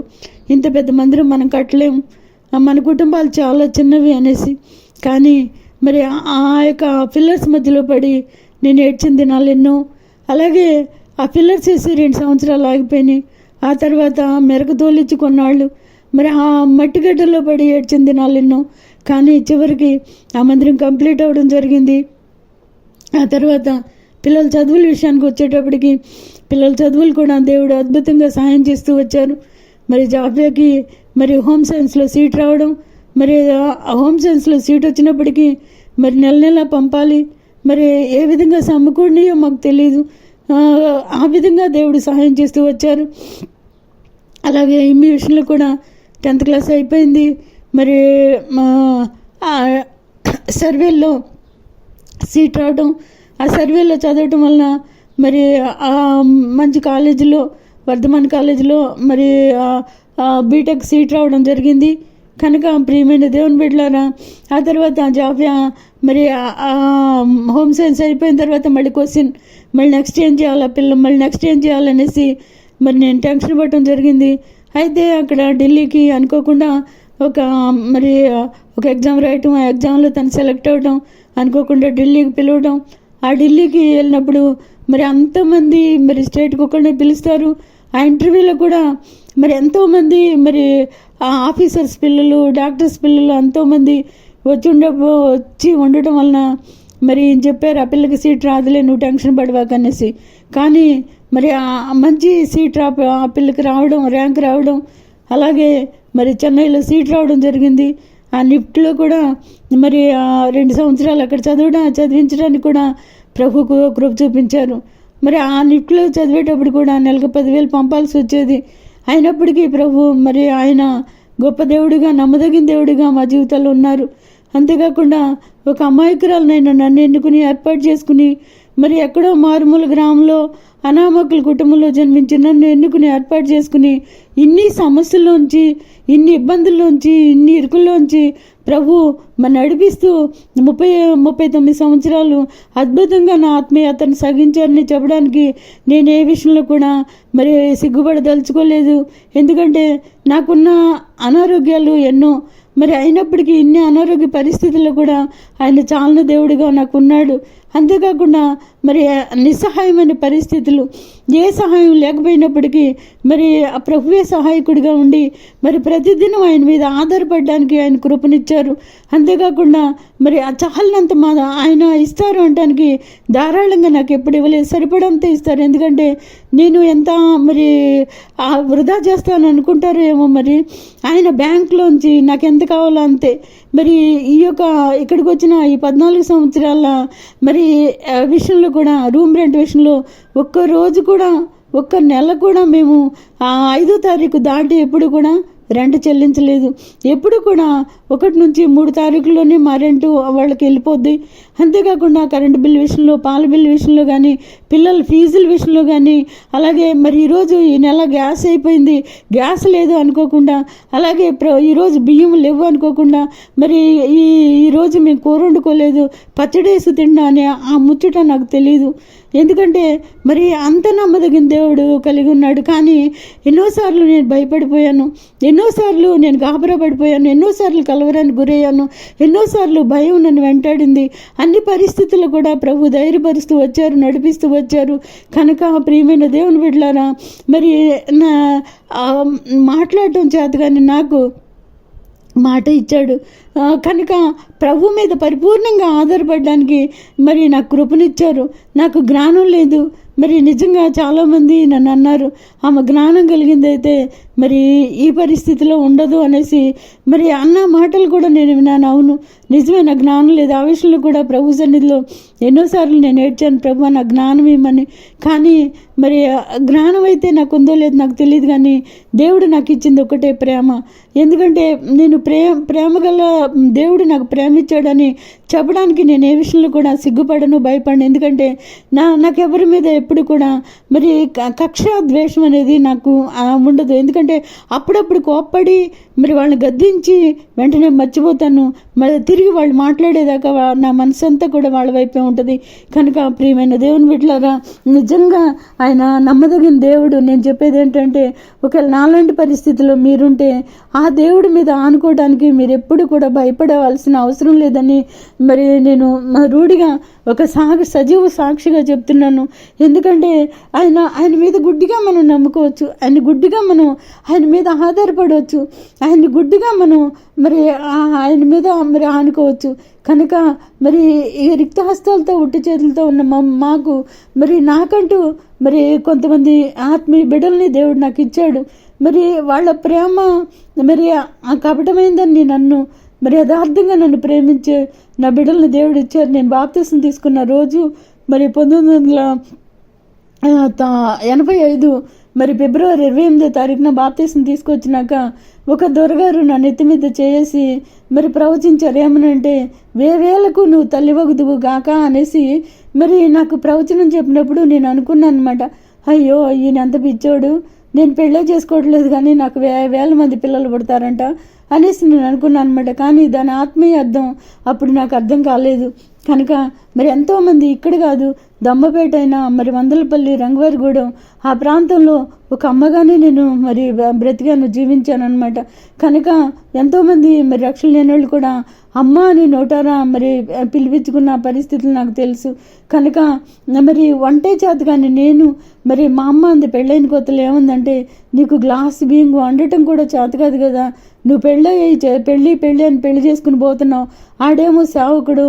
ఇంత పెద్ద మందిరం మనం కట్టలేము, మన కుటుంబాలు చాలా చిన్నవి అనేసి. కానీ మరి ఆ యొక్క పిల్లర్స్ మధ్యలో పడి నేను ఏడ్చిన దినాలు ఎన్నో. అలాగే ఆ పిల్లర్స్ వేసి 2 సంవత్సరాలు ఆగిపోయినాయి. ఆ తర్వాత మెరకు తోలిచ్చి కొన్నాళ్ళు మరి ఆ మట్టిగడ్డల్లో పడి ఏడ్చిన దినాలు ఎన్నో. కానీ చివరికి ఆ మందిరం కంప్లీట్ అవ్వడం జరిగింది. ఆ తర్వాత పిల్లల చదువుల విషయానికి వచ్చేటప్పటికి పిల్లల చదువులు కూడా దేవుడు అద్భుతంగా సహాయం చేస్తూ వచ్చారు. మరి జాఫ్యాకి మరి హోమ్ సైన్స్లో సీట్ రావడం, మరి ఆ హోమ్ సైన్స్లో సీట్ వచ్చినప్పటికీ మరి నెల పంపాలి, మరి ఏ విధంగా సమకూడినాయో మాకు తెలియదు. ఆ విధంగా దేవుడు సహాయం చేస్తూ వచ్చారు. అలాగే ఎంఈ విషయంలో కూడా 10th క్లాస్ అయిపోయింది. మరి సర్వేలో సీట్ రావడం, ఆ సర్వేలో చదవటం వలన మరి మంచి కాలేజీలో వర్ధమాన్ కాలేజీలో మరి బీటెక్ సీట్ రావడం జరిగింది. కనుక ప్రియమైన దేవుని బిడ్డలారా, ఆ తర్వాత జాఫ్యా మరి హోమ్ సైన్స్ అయిపోయిన తర్వాత మళ్ళీ క్వశ్చన్, మళ్ళీ నెక్స్ట్ ఏం చేయాలా మళ్ళీ నెక్స్ట్ ఏం చేయాలనేసి మరి నేను టెన్షన్ పడటం జరిగింది. అయితే అక్కడ ఢిల్లీకి అనుకోకుండా ఒక ఎగ్జామ్ రాయటం, ఆ ఎగ్జామ్లో తను సెలెక్ట్ అవ్వడం, అనుకోకుండా ఢిల్లీకి పిలవడం. ఆ ఢిల్లీకి వెళ్ళినప్పుడు మరి అంతమంది మరి స్టేట్కి ఒకరిని పిలుస్తారు. ఆ ఇంటర్వ్యూలో కూడా మరి ఎంతోమంది మరి ఆఫీసర్స్ పిల్లలు, డాక్టర్స్ పిల్లలు ఎంతోమంది వచ్చి ఉండటం వలన మరి చెప్పారు, ఆ పిల్లకి సీట్ రాదులే, నువ్వు టెన్షన్ పడవాకనేసి. కానీ మరి మంచి సీట్ ఆ పిల్లకి రావడం, ర్యాంక్ రావడం, అలాగే మరి చెన్నైలో సీట్ రావడం జరిగింది. ఆ నిఫ్ట్లో కూడా మరి 2 సంవత్సరాలు అక్కడ చదివించడానికి కూడా ప్రభుకు కృప చూపించారు. మరి ఆ నిఫ్ట్లో చదివేటప్పుడు కూడా నెలకు 10,000 పంపాల్సి వచ్చేది. అయినప్పటికీ ప్రభు మరి ఆయన గొప్ప దేవుడిగా, నమ్మదగిన దేవుడిగా మా జీవితాల్లో ఉన్నారు. అంతేకాకుండా ఒక అమాయకురాలనైనా నన్ను ఎన్నుకుని ఏర్పాటు చేసుకుని మరి ఎక్కడో మారుమూల గ్రామంలో అనామకుల కుటుంబంలో జన్మించి నన్ను ఎన్నుకుని ఏర్పాటు చేసుకుని ఇన్ని సమస్యల్లోంచి, ఇన్ని ఇబ్బందుల్లోంచి, ఇన్ని ఇరుకుల్లోంచి ప్రభు మన నడిపిస్తూ 39 సంవత్సరాలు అద్భుతంగా నా ఆత్మీయతను సాగించారని చెప్పడానికి నేను ఏ విషయంలో కూడా మరి సిగ్గుపడదలుచుకోలేదు. ఎందుకంటే నాకున్న అనారోగ్యాలు ఎన్నో. మరి అయినప్పటికీ ఇన్ని అనారోగ్య పరిస్థితుల్లో కూడా ఆయన చాలని దేవుడిగా నాకున్నాడు. అంతేకాకుండా మరి నిస్సహాయమైన పరిస్థితులు, ఏ సహాయం లేకపోయినప్పటికీ మరి ఆ ప్రభువే సహాయకుడిగా ఉండి మరి ప్రతిదినం ఆయన మీద ఆధారపడడానికి ఆయన కృపనిచ్చారు. అంతేకాకుండా మరి ఆ చాలినంత ఆయన ఇస్తారు అనడానికి ధారాళంగా నాకు ఎప్పుడు ఇవ్వలేదు, సరిపడంత ఇస్తారు. ఎందుకంటే నేను ఎంత మరి వృధా చేస్తాను అనుకుంటారో ఏమో, మరి ఆయన బ్యాంక్లోంచి నాకు ఎంత కావాలో అంతే. మరి ఇక్కడికి వచ్చిన ఈ 14 సంవత్సరాల మరి విషయంలో కూడా, రూమ్ రెంట్ విషయంలో ఒక్క నెల కూడా మేము 5వ తారీఖు దాటి ఎప్పుడు కూడా రెంట్ చెల్లించలేదు. ఎప్పుడు కూడా 1 నుంచి 3 తారీఖుల్లోనే మా రెంటు వాళ్ళకి వెళ్ళిపోద్ది. అంతేకాకుండా కరెంటు బిల్లు విషయంలో, పాల బిల్లు విషయంలో కానీ, పిల్లల ఫీజుల విషయంలో కానీ, అలాగే మరి ఈరోజు ఈ నెల గ్యాస్ అయిపోయింది, గ్యాస్ లేదు అనుకోకుండా, అలాగే ఈరోజు బియ్యం లేవు అనుకోకుండా, మరి ఈరోజు మేము కూర వండుకోలేదు, పచ్చడేసి తిన్నా అని ఆ ముచ్చట నాకు తెలియదు. ఎందుకంటే మరి అంత నమ్మదగిన దేవుడు కలిగి ఉన్నాడు. కానీ ఎన్నోసార్లు నేను భయపడిపోయాను, ఎన్నోసార్లు నేను గాబరా పడిపోయాను, ఎన్నోసార్లు కలవరానికి గురయ్యాను, ఎన్నోసార్లు భయం నన్ను వెంటాడింది. అన్ని పరిస్థితులు కూడా ప్రభు ధైర్యపరుస్తూ వచ్చారు, నడిపిస్తూ వచ్చారు. కనుక ప్రియమైన దేవుని బిడ్డలారా, మరి మాట్లాడటం చేత కానీ నాకు మాట ఇచ్చాడు. కనుక ప్రభు మీద పరిపూర్ణంగా ఆధారపడడానికి మరి నాకు కృపనిచ్చారు. నాకు జ్ఞానం లేదు. మరి నిజంగా చాలామంది నన్ను అన్నారు, ఆమె జ్ఞానం కలిగిందైతే మరి ఈ పరిస్థితిలో ఉండదు అనేసి మరి అన్న మాటలు కూడా నేను విన్నాను. అవును, నిజమే, నాకు జ్ఞానం లేదు. ఆ విషయంలో కూడా ప్రభు సన్నిధిలో ఎన్నోసార్లు నేను ఏడ్చాను, ప్రభు నా జ్ఞానం ఇమ్మని. కానీ మరి జ్ఞానం అయితే నాకు ఉందో లేదు నాకు తెలియదు, కానీ దేవుడు నాకు ఇచ్చింది ఒకటే ప్రేమ. ఎందుకంటే నేను ప్రేమ గల దేవుడు నాకు ప్రేమ ఇచ్చాడని చెప్పడానికి నేను ఏ విషయంలో కూడా సిగ్గుపడను, భయపడను. ఎందుకంటే నాకు ఎవరి మీద ఎప్పుడు కూడా మరి కక్ష ద్వేషం అనేది నాకు ఉండదు. ఎందుకంటే అప్పుడప్పుడు కోప్పడి మరి వాళ్ళని గద్దించి వెంటనే మర్చిపోతాను. మరి తిరిగి వాళ్ళు మాట్లాడేదాకా నా మనసు అంతా కూడా వాళ్ళ వైపే ఉంటుంది. కనుక ప్రియమైన దేవుని బిడ్డలారా, నిజంగా ఆయన నమ్మదగిన దేవుడు. నేను చెప్పేది ఏంటంటే, ఒకవేళ నాలాంటి పరిస్థితుల్లో మీరుంటే ఆ దేవుడి మీద ఆనుకోవడానికి మీరు ఎప్పుడు కూడా భయపడవలసిన అవసరం లేదని మరి నేను రూఢిగా ఒక సజీవ సాక్షిగా చెప్తున్నాను. ఎందుకంటే ఆయన మీద గుడ్డిగా మనం నమ్ముకోవచ్చు, గుడ్డిగా మనం ఆయన మీద ఆధారపడవచ్చు, గుడ్డిగా మనం మరి ఆయన మీద మరి ఆనుకోవచ్చు. కనుక మరి ఈ రిక్త హస్తాలతో ఉట్టి చేతులతో ఉన్న మాకు మరి నాకంటూ మరి కొంతమంది ఆత్మీయ బిడ్డల్ని దేవుడు నాకు ఇచ్చాడు. మరి వాళ్ళ ప్రేమ మరి ఆ కపటమైందని నన్ను మరి యథార్థంగా నన్ను ప్రేమించే నా బిడ్డల్ని దేవుడు ఇచ్చారు. నేను బాప్తిసం తీసుకున్న రోజు మరి 1985 మరి ఫిబ్రవరి 28వ తారీఖున బాప్తిసం తీసుకొచ్చినాక ఒక దొరగారు నా నెత్తి మీద చేసి మరి ప్రవచించారు. ఏమనంటే, వేవేలకు నువ్వు తల్లివగుదువు గాక అనేసి మరి నాకు ప్రవచనం చెప్పినప్పుడు నేను అనుకున్నాను అనమాట, అయ్యో ఈయన ఎంత పిచ్చోడు, నేను పెళ్ళే చేసుకోవట్లేదు కానీ నాకు వేల మంది పిల్లలు పుడతారంట అనేసి నేను అనుకున్నాను అనమాట. కానీ దాని ఆత్మీయ అర్థం అప్పుడు నాకు అర్థం కాలేదు. కనుక మరి ఎంతోమంది ఇక్కడ కాదు, దమ్మపేట అయినా మరి వందలపల్లి, రంగవారిగూడెం ఆ ప్రాంతంలో ఒక అమ్మగానే నేను మరి బ్రతికాను, జీవించాను అనమాట. కనుక ఎంతోమంది మరి రక్షణ లేని వాళ్ళు కూడా అమ్మ అని నోటారా మరి పిలిపించుకున్న పరిస్థితులు నాకు తెలుసు. కనుక మరి వంటే చేత కానీ నేను మరి మా అమ్మ అంది పెళ్ళైన కొత్తలు ఏముందంటే, నీకు గ్లాస్ బియ్యం వండటం కూడా చేత కాదు కదా, నువ్వు పెళ్ళి అని పెళ్లి చేసుకుని పోతున్నావు, ఆడేమో సేవకుడు,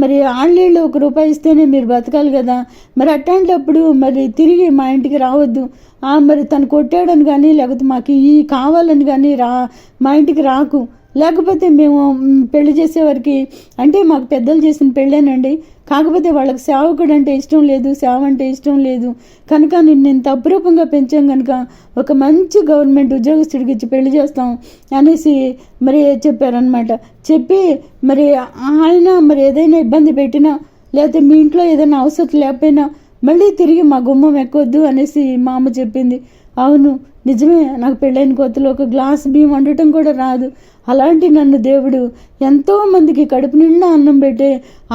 మరి ఆళ్ళేళ్ళు ₹1 ఇస్తేనే మీరు బతకాలి కదా, మరి అట్లాంటప్పుడు మరి తిరిగి మా ఇంటికి రావద్దు, మరి తను కొట్టాడని కానీ లేకపోతే మాకు ఈ కావాలని కానీ మా ఇంటికి రాకు, లేకపోతే మేము పెళ్లి చేసేవారికి అంటే మాకు పెద్దలు చేసిన పెళ్ళేనండి, కాకపోతే వాళ్ళకి సేవకుడు అంటే ఇష్టం లేదు, సేవ అంటే ఇష్టం లేదు, కనుక నేను తప్పురూపంగా పెంచాం కనుక ఒక మంచి గవర్నమెంట్ ఉద్యోగస్తుడికి ఇచ్చి పెళ్లి చేస్తాం అనేసి మరి చెప్పారనమాట. చెప్పి మరి ఆయన మరి ఏదైనా ఇబ్బంది పెట్టినా లేకపోతే మీ ఇంట్లో ఏదైనా అవసరం లేకపోయినా మళ్ళీ తిరిగి మా గుమ్మం ఎక్కొద్దు అనేసి మా అమ్మ చెప్పింది. అవును, నిజమే, నాకు పెళ్ళైన కొత్తలో ఒక గ్లాస్ బియ్యం వండటం కూడా రాదు. అలాంటి నన్ను దేవుడు ఎంతోమందికి కడుపు నిండా అన్నం పెట్టే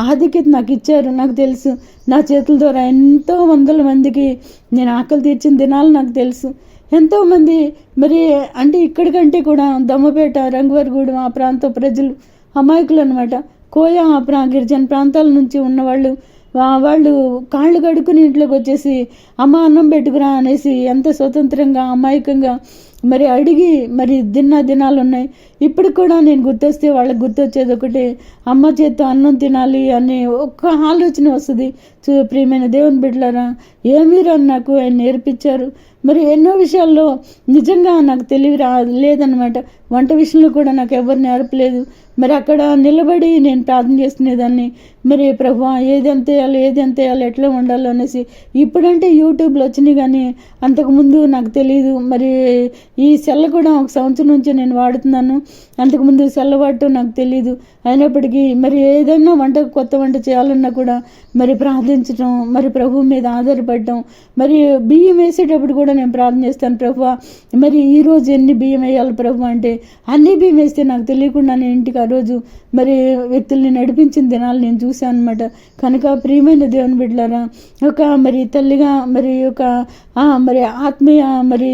ఆధిక్యత నాకు ఇచ్చారు. నాకు తెలుసు, నా చేతుల ద్వారా ఎంతో వందల మందికి నేను ఆకలి తీర్చిన దినాలు నాకు తెలుసు. ఎంతోమంది మరి అంటే ఇక్కడికంటే కూడా దమ్మపేట, రంగవారిగూడెం ఆ ప్రాంత ప్రజలు అమాయకులు అనమాట. కోయ గిరిజన ప్రాంతాల నుంచి ఉన్నవాళ్ళు వాళ్ళు కాళ్ళు కడుక్కుని ఇంట్లోకి వచ్చేసి అమ్మ అన్నం పెట్టుకురా అనేసి ఎంత స్వతంత్రంగా అమాయకంగా మరి అడిగి మరి దినాలు ఉన్నాయి. ఇప్పుడు కూడా నేను గుర్తొస్తే వాళ్ళకి గుర్తొచ్చేది ఒకటే, అమ్మ చేత్తో అన్నం తినాలి అనే ఒక్క ఆలోచన వస్తుంది. ప్రియమైన దేవుని బిడ్డలారా, ఏమీరా నాకు ఆయన నేర్పించారు. మరి ఎన్నో విషయాల్లో నిజంగా నాకు తెలివి లేదనమాట. వంట విషయంలో కూడా నాకు ఎవరు నేర్పలేదు. మరి అక్కడ నిలబడి నేను ప్రార్థన చేసుకునేదాన్ని, మరి ప్రభువా ఏది ఎంత వేయాలి ఎట్లా వండాలో అనేసి. ఇప్పుడంటే యూట్యూబ్లో వచ్చినాయి, కానీ అంతకుముందు నాకు తెలియదు. మరి ఈ సెల్ కూడా 1 సంవత్సరం నుంచి నేను వాడుతున్నాను, అంతకుముందు సెల్ వాడటం నాకు తెలియదు. అయినప్పటికీ మరి ఏదైనా కొత్త వంట చేయాలన్నా కూడా మరి ప్రార్థించడం, మరి ప్రభు మీద ఆధారపడటం. మరి బియ్యం వేసేటప్పుడు కూడా నేను ప్రార్థన చేస్తాను, ప్రభువా మరి ఈరోజు ఎన్ని బియ్యం వేయాలి ప్రభు అంటే, అన్ని బియ్యం వేస్తే నాకు తెలియకుండా నేను ఇంటికి ఆ రోజు మరి వ్యక్తుల్ని నడిపించిన దినాలు నేను చూశాను అనమాట. కనుక ప్రియమైన దేవుని బిడ్డలారా, ఒక మరి తల్లిగా మరి ఒక మరి ఆత్మీయ మరి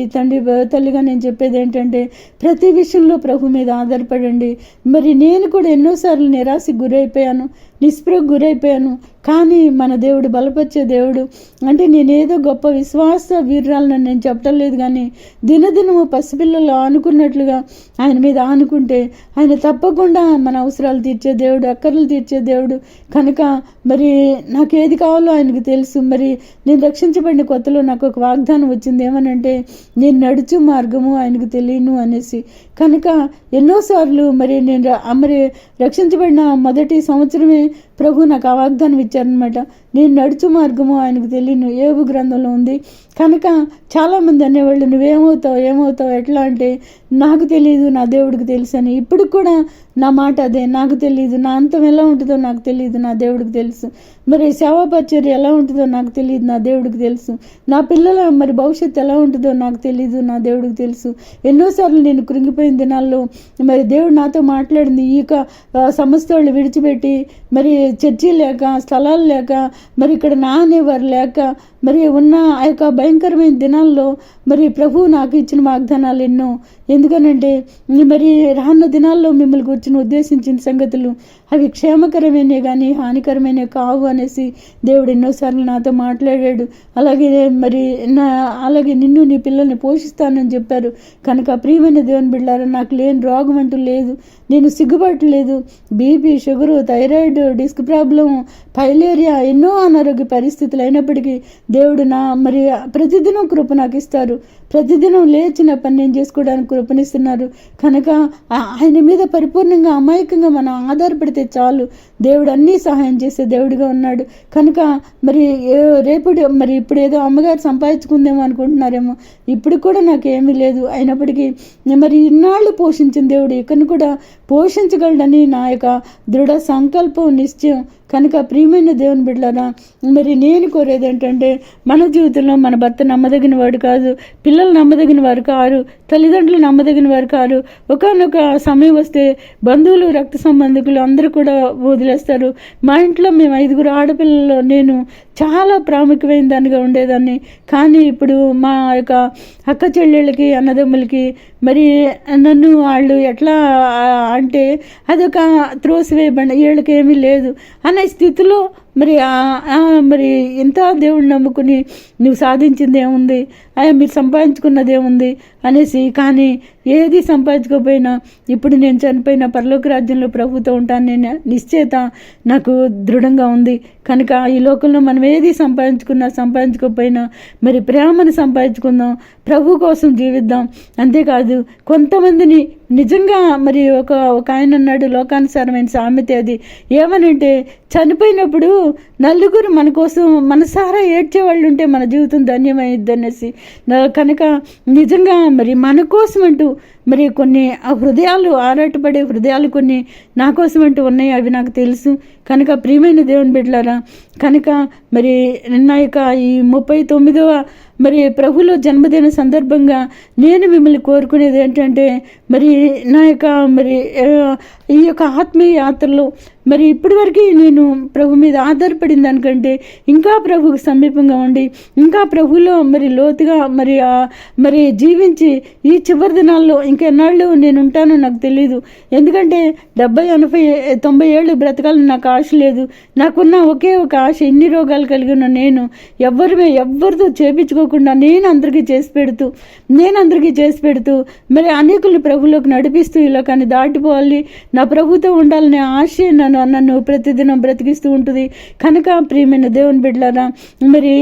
తల్లిగా నేను చెప్పేది ఏంటంటే, ప్రతి విషయంలో ప్రభు మీద ఆధారపడండి. మరి నేను కూడా ఎన్నోసార్లు నిరాశకు గురైపోయాను. నిస్పృహకు గురైపోయాను. కానీ మన దేవుడు బలపరిచే దేవుడు. అంటే నేనేదో గొప్ప విశ్వాస వీర్రాలను నేను చెప్పటం లేదు, కానీ దినదినము పసిపిల్లలు ఆనుకున్నట్లుగా ఆయన మీద ఆనుకుంటే ఆయన తప్పకుండా మన అవసరాలు తీర్చే దేవుడు, అక్కర్లు తీర్చే దేవుడు. కనుక మరి నాకు ఏది కావాలో ఆయనకు తెలుసు. మరి నేను రక్షించబడిన కొత్తలో నాకు ఒక వాగ్దానం వచ్చింది, ఏమనంటే నేను నడుచు మార్గము ఆయనకు తెలియను అనేసి. కనుక ఎన్నోసార్లు మరి నేను మరి రక్షించబడిన మొదటి సంవత్సరమే ప్రభు నాకు ఆ వాగ్దానం ఇచ్చారనమాట. నేను నడుచు మార్గము ఆయనకు తెలియను, యోబు గ్రంథంలో ఉంది. కనుక చాలామంది అనేవాళ్ళు ఏమవుతావు ఎట్లా అంటే నాకు తెలియదు, నా దేవుడికి తెలుసు అని. ఇప్పుడు కూడా నా మాట అదే, నాకు తెలియదు, నా అంతం ఎలా ఉంటుందో నాకు తెలియదు, నా దేవుడికి తెలుసు. మరి సేవా పరిచర్య ఎలా ఉంటుందో నాకు తెలియదు, నా దేవుడికి తెలుసు. నా పిల్లల మరి భవిష్యత్తు ఎలా ఉంటుందో నాకు తెలియదు, నా దేవుడికి తెలుసు. ఎన్నోసార్లు నేను కృంగిపోయిన దినాల్లో మరి దేవుడు నాతో మాట్లాడింది. సంస్థ వాళ్ళు విడిచిపెట్టి మరి చర్చి లేక, స్థలాలు లేక, మరి ఇక్కడ నా అనేవారు లేక, మరి ఉన్న ఆ యొక్క భయంకరమైన దినాల్లో మరి ప్రభువు నాకు ఇచ్చిన వాగ్దానాలు ఎన్నో. ఎందుకనంటే మరి రానున్న దినాల్లో మిమ్మల్ని కూర్చుని ఉద్దేశించిన సంగతులు అవి క్షేమకరమైనవి కానీ హానికరమైనవి కావు అనేసి దేవుడు ఎన్నోసార్లు నాతో మాట్లాడాడు. అలాగే నిన్ను నీ పిల్లల్ని పోషిస్తానని చెప్పారు. కనుక ప్రియమైన దేవుని బిడ్డలారా, నాకు లేని రోగం అంటూ లేదు, నేను సిగ్గుపట్టలేదు. BP, sugar, thyroid, disc problem, filaria, ఎన్నో అనారోగ్య పరిస్థితులు అయినప్పటికీ దేవుడు మరి ప్రతిదినం కృప నాకు ఇస్తారు. ప్రతిదినం లేచిన పని నేను చేసుకోవడానికి కృపనిస్తున్నారు. కనుక ఆయన మీద పరిపూర్ణంగా అమాయకంగా మనం ఆధారపడితే చాలు, దేవుడు అన్నీ సహాయం చేసే దేవుడిగా ఉన్నాడు. కనుక మరి ఇప్పుడు ఏదో అమ్మగారు సంపాదించుకుందేమో అనుకుంటున్నారేమో, ఇప్పుడు కూడా నాకేమీ లేదు. అయినప్పటికీ మరి ఇన్నాళ్ళు పోషించిన దేవుడు ఇకను కూడా పోషించగలడని నా యొక్క దృఢ సంకల్పం, నిశ్చయం. కనుక ప్రియమైన దేవుని బిడ్డలారా, మరి నేను కోరేది ఏంటంటే మన జీవితంలో మన భర్త నమ్మదగిన వాడు కాదు, పిల్లలు నమ్మదగిన వారు కారు, తల్లిదండ్రులు నమ్మదగిన వారు కారు. ఒకనొక సమయం వస్తే బంధువులు, రక్త సంబంధికులు అందరూ కూడా వదిలేస్తారు. మా ఇంట్లో మేము 5 ఆడపిల్లలు నేను చాలా ప్రాముఖ్యమైన దానిగా ఉండేదాన్ని. కానీ ఇప్పుడు మా యొక్క అక్క చెల్లెళ్ళకి, అన్నదమ్ములకి మరి నన్ను వాళ్ళు ఎట్లా అంటే అదొక త్రోసివేయబడి వీళ్ళకి ఏమీ లేదు అనే స్థితిలో మరి ఇంత దేవుడిని నమ్ముకుని నువ్వు సాధించింది ఏముంది, మీరు సంపాదించుకున్నది ఏముంది అనేసి. కానీ ఏది సంపాదించుకోకపోయినా ఇప్పుడు నేను చనిపోయిన పరలోక రాజ్యంలో ప్రభుతో ఉంటాను నేను నిశ్చయిత నాకు దృఢంగా ఉంది. కనుక ఈ లోకంలో మనం ఏది సంపాదించుకోకపోయినా మరి ప్రేమను సంపాదించుకుందాం, ప్రభు కోసం జీవిద్దాం. అంతేకాదు కొంతమందిని నిజంగా మరి ఒక ఆయన అన్నాడు, లోకానుసారమైన సామెత అది, ఏమనంటే చనిపోయినప్పుడు నలుగురు మన కోసం మనసారా ఏడ్చేవాళ్ళు ఉంటే మన జీవితం ధన్యమైద్ది అనేసి. కనుక నిజంగా మరి మన కోసం అంటూ మరి కొన్ని హృదయాలు ఆరాటపడే హృదయాలు కొన్ని నా కోసం అంటూ ఉన్నాయి, అవి నాకు తెలుసు. కనుక ప్రియమైన దేవుని బిడ్డలారా, కనుక మరి నా యొక్క ఈ 39వ మరి ప్రభులో జన్మదిన సందర్భంగా నేను మిమ్మల్ని కోరుకునేది ఏంటంటే మరి నా యొక్క మరి ఈ యొక్క ఆత్మీయ యాత్రలో మరి ఇప్పటి వరకు నేను ప్రభు మీద ఆధారపడిన దానికంటే ఇంకా ప్రభుకు సమీపంగా ఉండి ఇంకా ప్రభులో మరి లోతుగా మరి జీవించి ఈ చివరి దినాల్లో ఇంకెన్నాళ్ళు నేను ఉంటానో నాకు తెలియదు. ఎందుకంటే 70, 80, 90 ఏళ్ళు బ్రతకాలని నాకు ఆశ లేదు. నాకున్న ఒకే ఒక ఆశ, ఇన్ని రోగాలు కలిగి ఉన్న నేను ఎవరితో చేపించుకోకుండా నేను అందరికీ చేసి పెడుతూ మరి అనేకుల్ని ప్రభులోకి నడిపిస్తూ ఈ లోకాన్ని దాటిపోవాలి, నా ప్రభుతో ఉండాలనే ఆశ నన్ను ప్రతిదినం బ్రతికిస్తూ ఉంటుంది. కనుక ప్రియమైన దేవుని బిడ్డలారా, మరి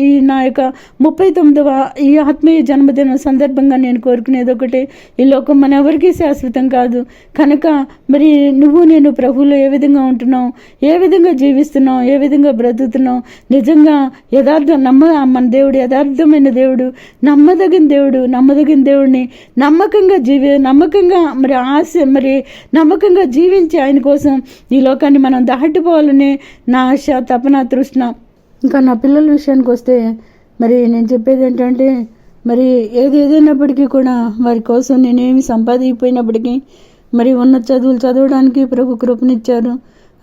ఈ నా యొక్క 39వ ఈ ఆత్మీయ జన్మదినం సందర్భంగా నేను కోరుకునేది ఒకటే, ఈ లోకం మన ఎవరికీ శాశ్వతం కాదు. కనుక మరి నేను ప్రభువులో ఏ విధంగా ఉంటున్నాం, ఏ విధంగా జీవిస్తున్నాం, ఏ విధంగా బ్రతుకుతున్నాం, నిజంగా మన దేవుడు యథార్థమైన దేవుడు, నమ్మదగిన దేవుడిని నమ్మకంగా మరి ఆశ మరి నమ్మకంగా జీవించి ఆయన కోసం ఈ లోకాన్ని మనం దాటిపోవాలనే నా ఆశ, తపన, తృష్ణ. ఇంకా నా పిల్లల విషయానికి వస్తే మరి నేను చెప్పేది ఏంటంటే మరి ఏదైనప్పటికీ కూడా వారి కోసం నేనేమి సంపాదించకపోయినప్పటికీ మరి ఉన్నత చదువులు చదవడానికి ప్రభు కృపనిచ్చారు.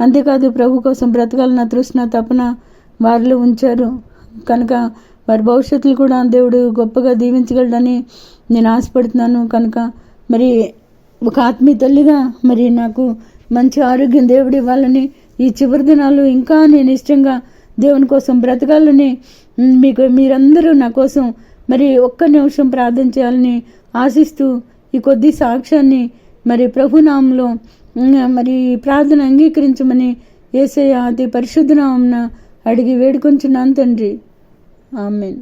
అంతేకాదు ప్రభు కోసం బ్రతకాలన్న తృష్ణ, తపన వారిలో ఉంచారు. కనుక వారి భవిష్యత్తులు కూడా దేవుడు గొప్పగా దీవించగలడని నేను ఆశపడుతున్నాను. కనుక మరి ఒక ఆత్మీయ తల్లిగా మరి నాకు మంచి ఆరోగ్యం దేవుడు ఇవ్వాలని, ఈ చివరి దినాలు ఇంకా నేను ఇష్టంగా దేవుని కోసం బ్రతకాలని మీరందరూ నా కోసం మరి ఒక్క నిమిషం ప్రార్థన చేయాలని ఆశిస్తూ ఈ కొద్ది సాక్ష్యాన్ని మరి ప్రభునామంలో మరి ప్రార్థన అంగీకరించమని యేసయ్య అతి పరిశుద్ధ నామమున అడిగి వేడుకొంచున్నాను తండ్రి. ఆమేన్.